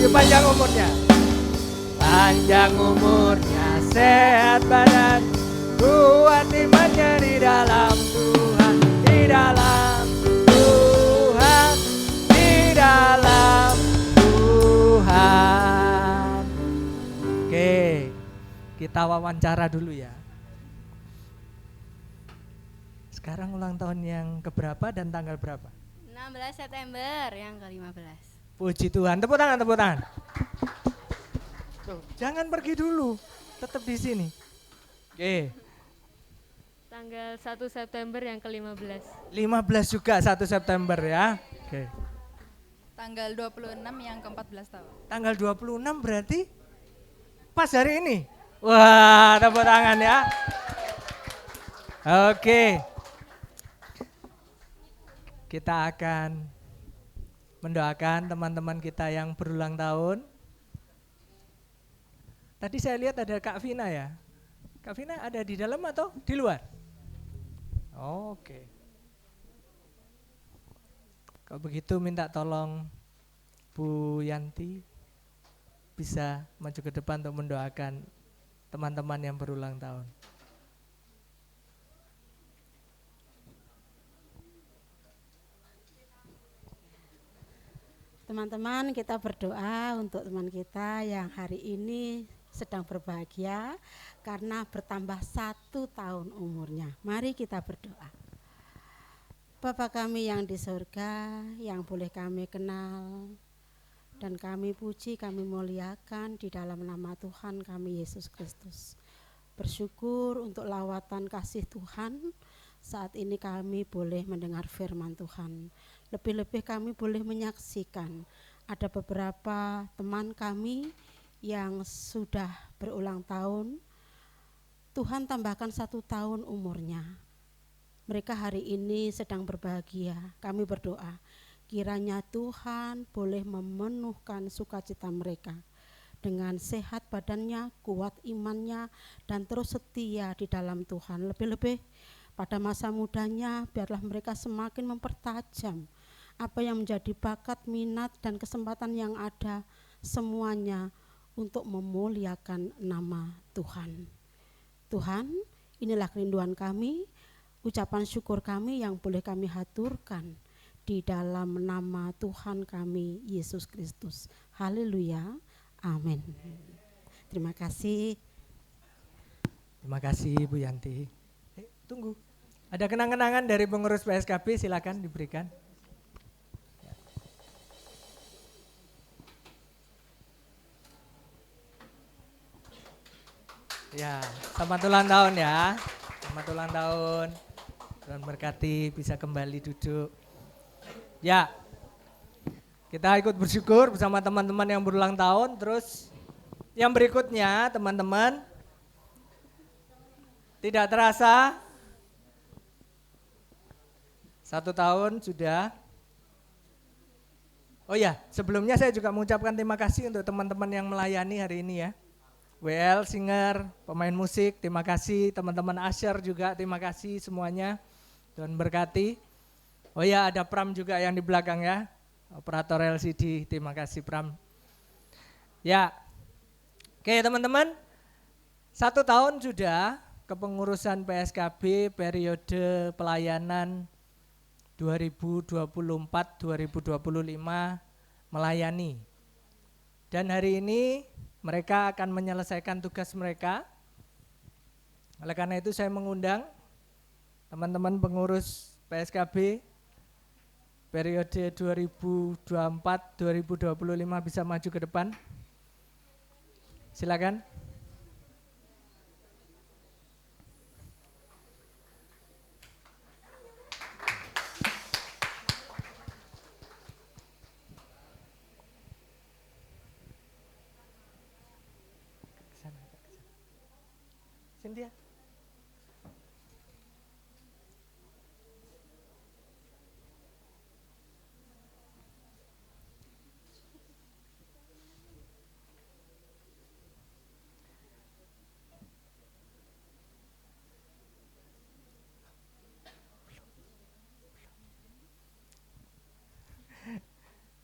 [SPEAKER 6] Panjang umurnya, panjang umurnya, sehat badan, kuat imannya di dalam Tuhan, di dalam Tuhan, di dalam Tuhan. Oke, kita wawancara dulu ya. Sekarang ulang tahun yang keberapa dan tanggal berapa?
[SPEAKER 2] 16 September yang ke-15.
[SPEAKER 6] Puji Tuhan, tepuk tangan, tepuk tangan. Tuh, jangan pergi dulu, tetap di sini. Oke.
[SPEAKER 7] Tanggal 1 September yang ke-15.
[SPEAKER 6] 15 juga 1 September ya. Oke.
[SPEAKER 5] Tanggal 26 yang ke-14 tahun.
[SPEAKER 6] Tanggal 26 berarti pas hari ini. Wah, tepuk tangan ya. Oke. Kita akan mendoakan teman-teman kita yang berulang tahun. Tadi saya lihat ada Kak Vina ya. Kak Vina ada di dalam atau di luar? Oke. Kalau begitu minta tolong Bu Yanti bisa maju ke depan untuk mendoakan teman-teman yang berulang tahun.
[SPEAKER 8] Teman-teman, kita berdoa untuk teman kita yang hari ini sedang berbahagia karena bertambah 1 tahun umurnya. Mari kita berdoa. Bapa kami yang di surga, yang boleh kami kenal dan kami puji, kami muliakan di dalam nama Tuhan kami Yesus Kristus. Bersyukur untuk lawatan kasih Tuhan, saat ini kami boleh mendengar firman Tuhan. Lebih-lebih kami boleh menyaksikan ada beberapa teman kami yang sudah berulang tahun. Tuhan tambahkan 1 tahun umurnya. Mereka hari ini sedang berbahagia. Kami berdoa kiranya Tuhan boleh memenuhkan sukacita mereka dengan sehat badannya, kuat imannya, dan terus setia di dalam Tuhan. Lebih-lebih pada masa mudanya biarlah mereka semakin mempertajam apa yang menjadi bakat, minat, dan kesempatan yang ada, semuanya untuk memuliakan nama Tuhan. Tuhan, inilah kerinduan kami, ucapan syukur kami yang boleh kami haturkan di dalam nama Tuhan kami, Yesus Kristus. Haleluya, amin. Terima kasih.
[SPEAKER 6] Terima kasih Bu Yanti. Tunggu, ada kenang-kenangan dari pengurus PSKB, silakan diberikan. Ya, selamat ulang tahun ya. Selamat ulang tahun. Tuhan berkati, bisa kembali duduk. Ya, kita ikut bersyukur bersama teman-teman yang berulang tahun. Terus yang berikutnya teman-teman, tidak terasa 1 tahun sudah. Oh ya, sebelumnya saya juga mengucapkan terima kasih untuk teman-teman yang melayani hari ini ya. WL, singer, pemain musik, terima kasih. Teman-teman Asher juga terima kasih semuanya. Tuhan berkati. Oh ya, ada Pram juga yang di belakang ya. Operator LCD, terima kasih Pram. Ya, oke teman-teman. 1 tahun sudah kepengurusan PSKB periode pelayanan 2024-2025 melayani. Dan hari ini mereka akan menyelesaikan tugas mereka. Oleh karena itu saya mengundang teman-teman pengurus PSKB periode 2024-2025 bisa maju ke depan. Silakan. Cynthia.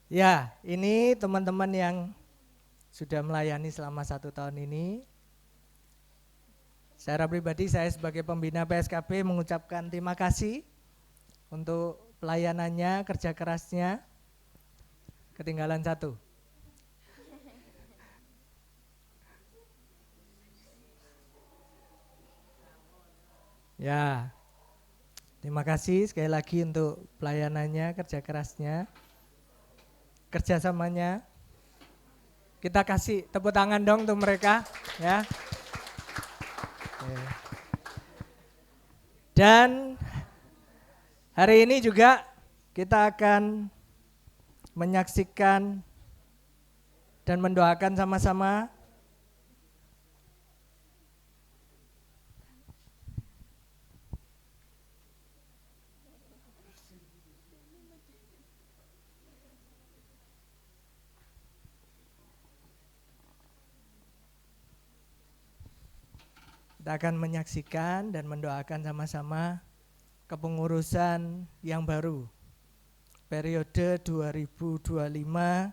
[SPEAKER 6] Ya, ini teman-teman yang sudah melayani selama 1 tahun ini. Secara pribadi saya sebagai pembina PSKB mengucapkan terima kasih untuk pelayanannya, kerja kerasnya. Ketinggalan 1. Ya, terima kasih sekali lagi untuk pelayanannya, kerja kerasnya, kerjasamanya. Kita kasih tepuk tangan dong untuk mereka ya. Dan hari ini juga kita akan menyaksikan dan mendoakan sama-sama kita akan menyaksikan dan mendoakan sama-sama kepengurusan yang baru periode 2025-2026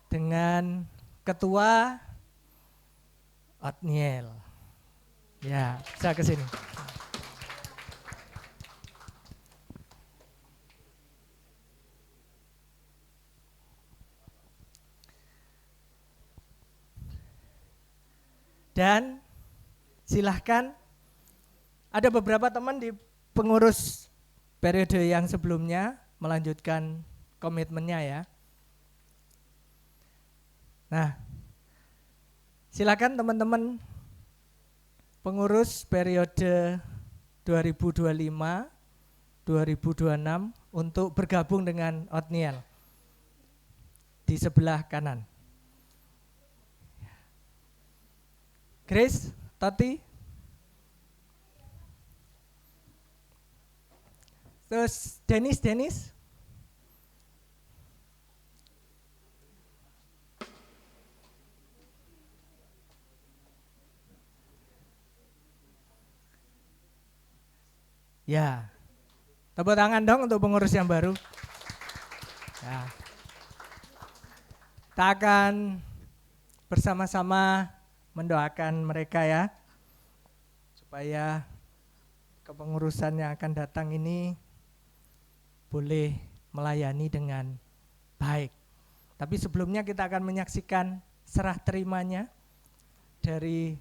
[SPEAKER 6] dengan Ketua Otniel. Ya, bisa ke sini. Dan silahkan, ada beberapa teman di pengurus periode yang sebelumnya melanjutkan komitmennya ya. Nah, silakan teman-teman pengurus periode 2025-2026 untuk bergabung dengan Otniel di sebelah kanan. Grace, Toti, terus Dennis. Ya, Tepuk tangan dong untuk pengurus yang baru. Ya. Kita akan bersama-sama mendoakan mereka ya, supaya kepengurusan yang akan datang ini boleh melayani dengan baik. Tapi sebelumnya kita akan menyaksikan serah terimanya dari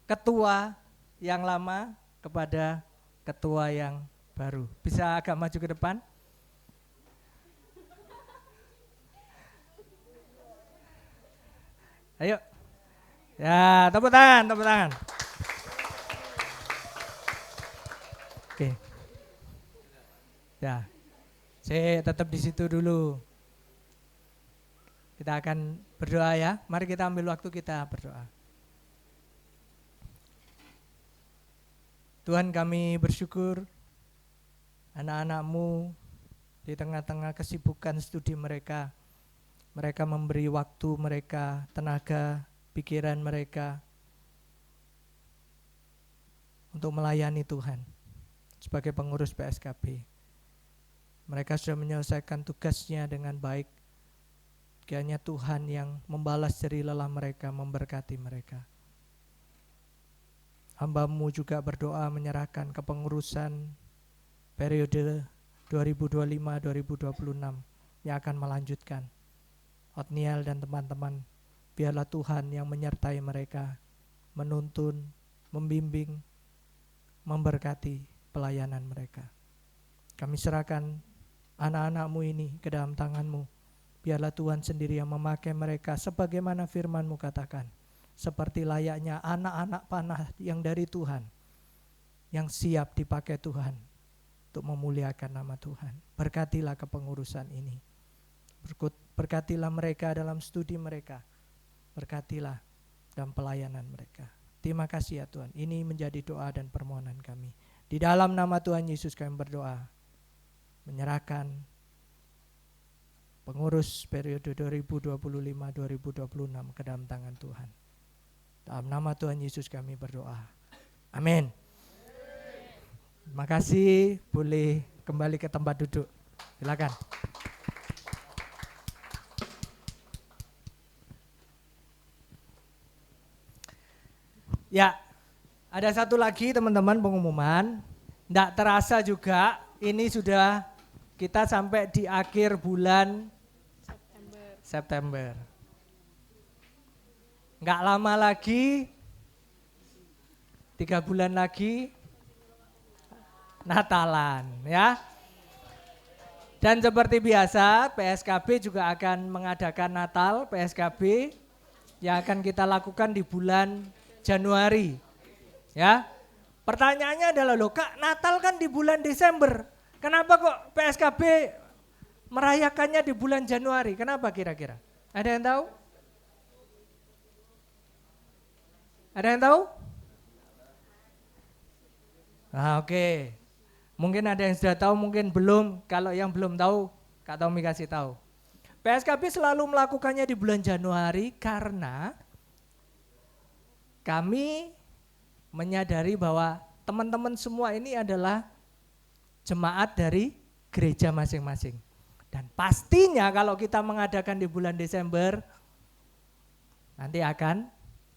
[SPEAKER 6] ketua yang lama kepada ketua yang baru. Bisa agak maju ke depan? Ayo. Ya, tepuk tangan, tepuk tangan. Oke. Ya. Saya tetap di situ dulu. Kita akan berdoa ya. Mari kita ambil waktu kita berdoa. Tuhan, kami bersyukur anak-anak-Mu di tengah-tengah kesibukan studi mereka. Mereka memberi waktu mereka, tenaga, pikiran mereka untuk melayani Tuhan sebagai pengurus PSKB. Mereka sudah menyelesaikan tugasnya dengan baik. Kiranya Tuhan yang membalas jerih lelah mereka, memberkati mereka. Hamba-Mu juga berdoa menyerahkan kepengurusan periode 2025-2026 yang akan melanjutkan. Otniel dan teman-teman, biarlah Tuhan yang menyertai mereka, menuntun, membimbing, memberkati pelayanan mereka. Kami serahkan anak-anak-Mu ini ke dalam tangan-Mu. Biarlah Tuhan sendiri yang memakai mereka sebagaimana firman-Mu katakan. Seperti layaknya anak-anak panah yang dari Tuhan, yang siap dipakai Tuhan untuk memuliakan nama Tuhan. Berkatilah kepengurusan ini. Berkatilah mereka dalam studi mereka. Berkatilah dalam pelayanan mereka. Terima kasih ya Tuhan. Ini menjadi doa dan permohonan kami. Di dalam nama Tuhan Yesus kami berdoa. Menyerahkan pengurus periode 2025-2026 ke dalam tangan Tuhan. Dalam nama Tuhan Yesus kami berdoa. Amin. Terima kasih. Boleh kembali ke tempat duduk. Silakan. Ya, ada satu lagi teman-teman pengumuman. Tidak terasa juga ini sudah kita sampai di akhir bulan September. Enggak lama lagi, 3 bulan lagi Natalan ya. Dan seperti biasa PSKB juga akan mengadakan Natal PSKB yang akan kita lakukan di bulan Januari ya. Pertanyaannya adalah loh Kak, Natal kan di bulan Desember. Kenapa kok PSKB merayakannya di bulan Januari? Kenapa kira-kira? Ada yang tahu? Ada yang tahu? Nah, oke. Mungkin ada yang sudah tahu, mungkin belum. Kalau yang belum tahu, Kak Tommy kasih tahu. PSKB selalu melakukannya di bulan Januari karena kami menyadari bahwa teman-teman semua ini adalah jemaat dari gereja masing-masing. Dan pastinya kalau kita mengadakan di bulan Desember, nanti akan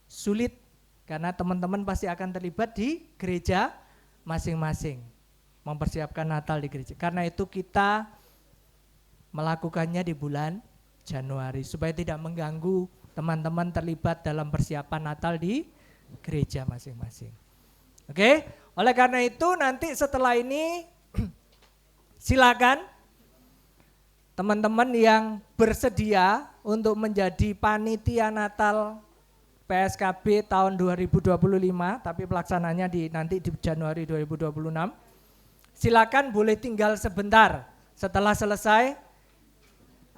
[SPEAKER 6] sulit karena teman-teman pasti akan terlibat di gereja masing-masing, mempersiapkan Natal di gereja. Karena itu kita melakukannya di bulan Januari supaya tidak mengganggu teman-teman terlibat dalam persiapan Natal di gereja masing-masing. Oke, oleh karena itu nanti setelah ini silakan teman-teman yang bersedia untuk menjadi panitia Natal PSKB tahun 2025, tapi pelaksananya nanti di Januari 2026. Silakan boleh tinggal sebentar setelah selesai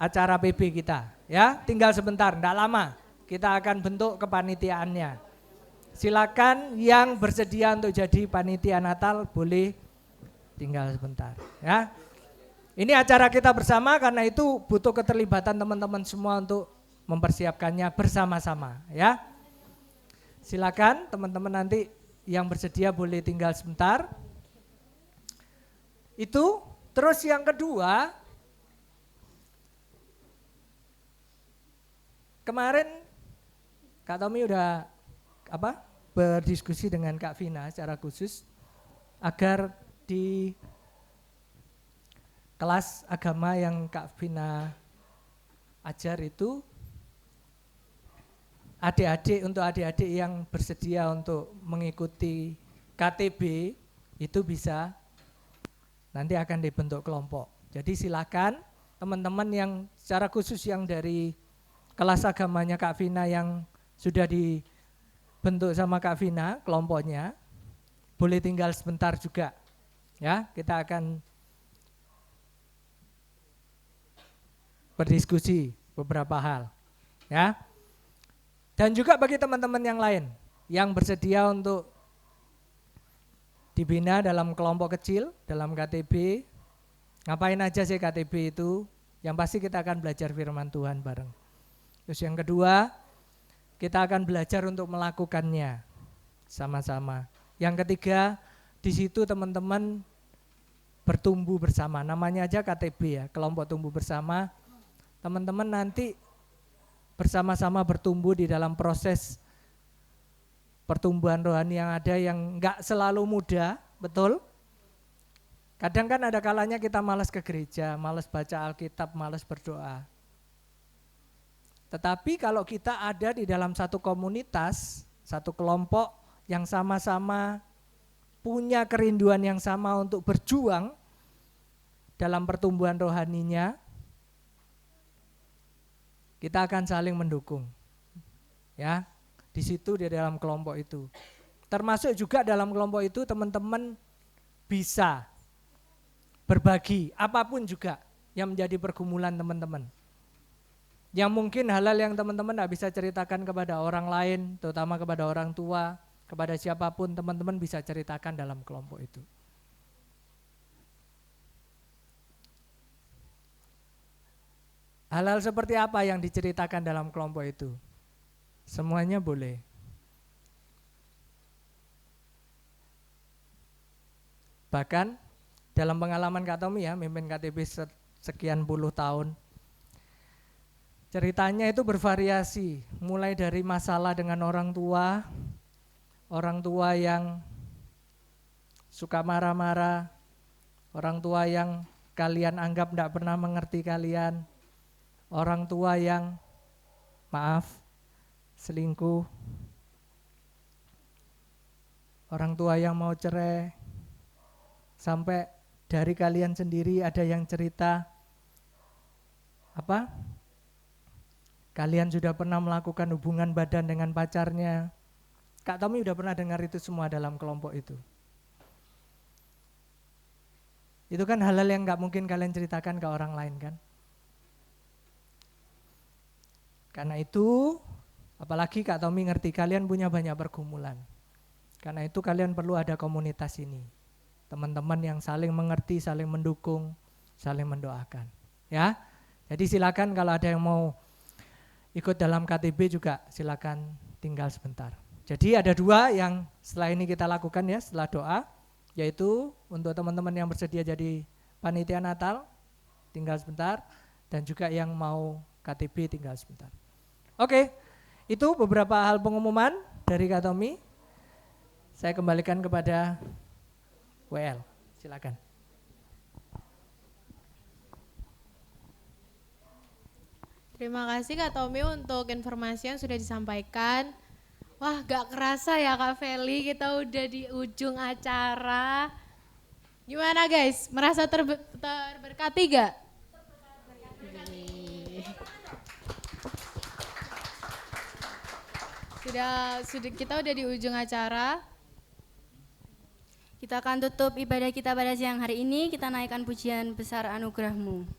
[SPEAKER 6] acara PB kita, ya. Tinggal sebentar, enggak lama. Kita akan bentuk kepanitiaannya. Silakan yang bersedia untuk jadi panitia Natal boleh tinggal sebentar, ya. Ini acara kita bersama karena itu butuh keterlibatan teman-teman semua untuk mempersiapkannya bersama-sama, ya. Silakan teman-teman nanti yang bersedia boleh tinggal sebentar. Itu Terus yang kedua, kemarin Kak Tommy udah berdiskusi dengan Kak Vina secara khusus agar di kelas agama yang Kak Vina ajar itu adik-adik yang bersedia untuk mengikuti KTB itu bisa nanti akan dibentuk kelompok. Jadi silakan teman-teman yang secara khusus yang dari kelas agamanya Kak Vina yang sudah dibentuk sama Kak Vina kelompoknya, boleh tinggal sebentar juga. Ya, kita akan berdiskusi beberapa hal. Ya. Dan juga bagi teman-teman yang lain yang bersedia untuk dibina dalam kelompok kecil, dalam KTB. Ngapain aja sih KTB itu? Yang pasti kita akan belajar firman Tuhan bareng. Terus yang kedua, kita akan belajar untuk melakukannya sama-sama. Yang ketiga, di situ teman-teman bertumbuh bersama. Namanya aja KTB ya, kelompok tumbuh bersama. Teman-teman nanti bersama-sama bertumbuh di dalam proses pertumbuhan rohani yang ada yang enggak selalu mudah, betul? Kadang kan ada kalanya kita malas ke gereja, malas baca Alkitab, malas berdoa. Tetapi kalau kita ada di dalam satu komunitas, satu kelompok yang sama-sama punya kerinduan yang sama untuk berjuang dalam pertumbuhan rohaninya, kita akan saling mendukung. Ya, di situ di dalam kelompok itu. Termasuk juga dalam kelompok itu teman-teman bisa berbagi apapun juga yang menjadi pergumulan teman-teman. Yang mungkin hal-hal yang teman-teman tidak bisa ceritakan kepada orang lain, terutama kepada orang tua, kepada siapapun, teman-teman bisa ceritakan dalam kelompok itu. Hal-hal seperti apa yang diceritakan dalam kelompok itu? Semuanya boleh. Bahkan dalam pengalaman Kak Tommy ya, mimpin KTB sekian puluh tahun, ceritanya itu bervariasi, mulai dari masalah dengan orang tua yang suka marah-marah, orang tua yang kalian anggap tidak pernah mengerti kalian, orang tua yang selingkuh, orang tua yang mau cerai, sampai dari kalian sendiri ada yang cerita kalian sudah pernah melakukan hubungan badan dengan pacarnya. Kak Tommy udah pernah dengar itu semua dalam kelompok itu. Itu kan hal-hal yang gak mungkin kalian ceritakan ke orang lain kan. Karena itu, apalagi Kak Tommy ngerti kalian punya banyak pergumulan. Karena itu kalian perlu ada komunitas ini. Teman-teman yang saling mengerti, saling mendukung, saling mendoakan. Ya, jadi silakan kalau ada yang mau ikut dalam KTB juga silakan tinggal sebentar. Jadi ada dua yang setelah ini kita lakukan ya, setelah doa, yaitu untuk teman-teman yang bersedia jadi panitia Natal, tinggal sebentar, dan juga yang mau KTB tinggal sebentar. Oke, itu beberapa hal pengumuman dari Kak Tommy. Saya kembalikan kepada WL, silakan.
[SPEAKER 1] Terima kasih Kak Tommy untuk informasi yang sudah disampaikan. Wah, gak kerasa ya Kak Feli, kita udah di ujung acara. Gimana guys, merasa terberkati gak? Sudah kita udah di ujung acara.
[SPEAKER 2] Kita akan tutup ibadah kita pada siang hari ini, kita naikkan pujian besar anugerah-Mu.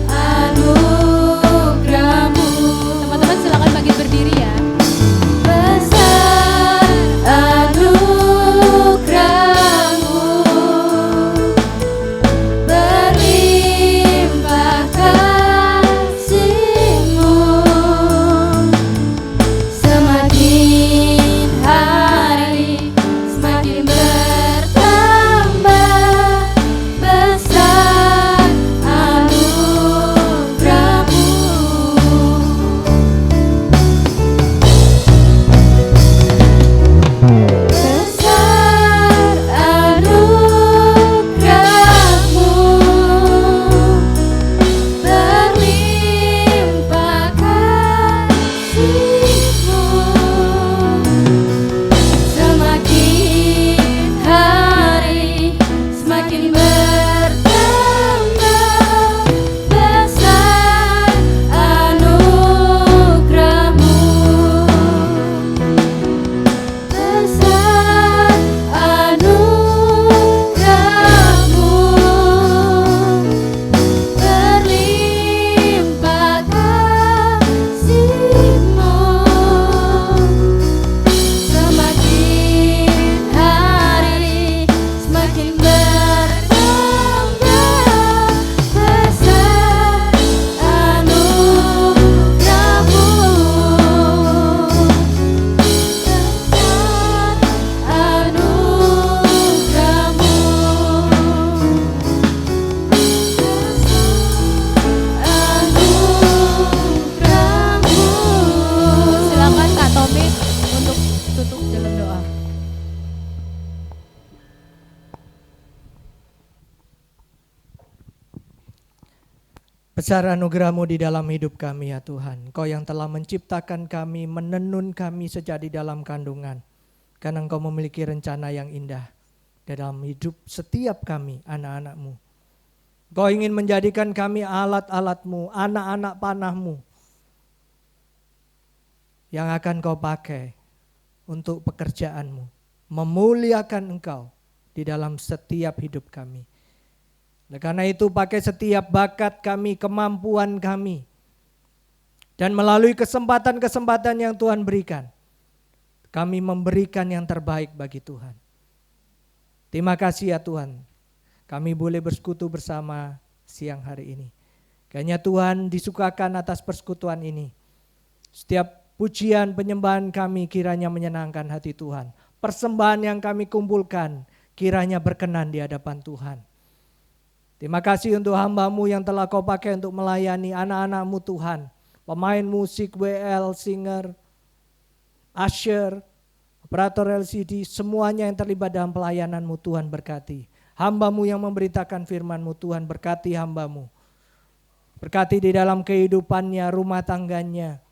[SPEAKER 9] Anugerah
[SPEAKER 6] Besar anugerah-Mu di dalam hidup kami ya Tuhan. Engkau yang telah menciptakan kami, menenun kami sejak di dalam kandungan. Karena Engkau memiliki rencana yang indah dalam hidup setiap kami, anak-anak-Mu. Engkau ingin menjadikan kami alat-alat-Mu, anak-anak panah-Mu yang akan Kau pakai untuk pekerjaan-Mu. Memuliakan Engkau di dalam setiap hidup kami. Oleh karena itu pakai setiap bakat kami, kemampuan kami. Dan melalui kesempatan-kesempatan yang Tuhan berikan, kami memberikan yang terbaik bagi Tuhan. Terima kasih ya Tuhan, kami boleh bersekutu bersama siang hari ini. Kiranya Tuhan disukakan atas persekutuan ini. Setiap pujian penyembahan kami kiranya menyenangkan hati Tuhan. Persembahan yang kami kumpulkan kiranya berkenan di hadapan Tuhan. Terima kasih untuk hamba-Mu yang telah Kau pakai untuk melayani anak-anak-Mu Tuhan. Pemain musik, WL, singer, usher, operator LCD, semuanya yang terlibat dalam pelayanan-Mu Tuhan berkati. Hamba-Mu yang memberitakan firman-Mu Tuhan berkati hamba-Mu. Berkati di dalam kehidupannya, rumah tangganya.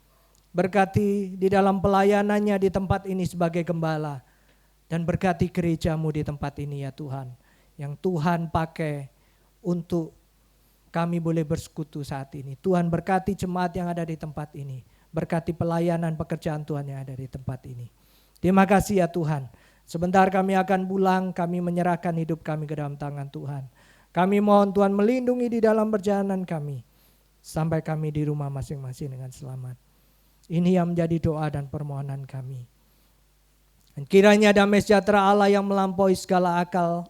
[SPEAKER 6] Berkati di dalam pelayanannya di tempat ini sebagai gembala. Dan berkati gereja-Mu di tempat ini ya Tuhan. Yang Tuhan pakai untuk kami boleh bersekutu saat ini. Tuhan berkati jemaat yang ada di tempat ini. Berkati pelayanan pekerjaan Tuhan yang ada di tempat ini. Terima kasih ya Tuhan. Sebentar kami akan pulang, kami menyerahkan hidup kami ke dalam tangan Tuhan. Kami mohon Tuhan melindungi di dalam perjalanan kami. Sampai kami di rumah masing-masing dengan selamat. Ini yang menjadi doa dan permohonan kami. Dan kiranya damai sejahtera Allah yang melampaui segala akal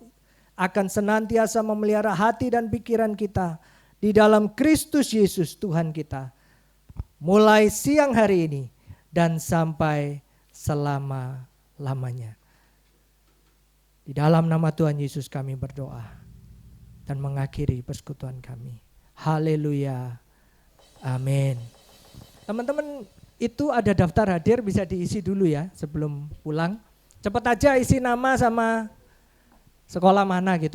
[SPEAKER 6] akan senantiasa memelihara hati dan pikiran kita di dalam Kristus Yesus Tuhan kita. Mulai siang hari ini dan sampai selama-lamanya. Di dalam nama Tuhan Yesus kami berdoa dan mengakhiri persekutuan kami. Haleluya. Amin. Teman-teman, itu ada daftar hadir bisa diisi dulu ya sebelum pulang. Cepat aja isi nama sama sekolah mana gitu.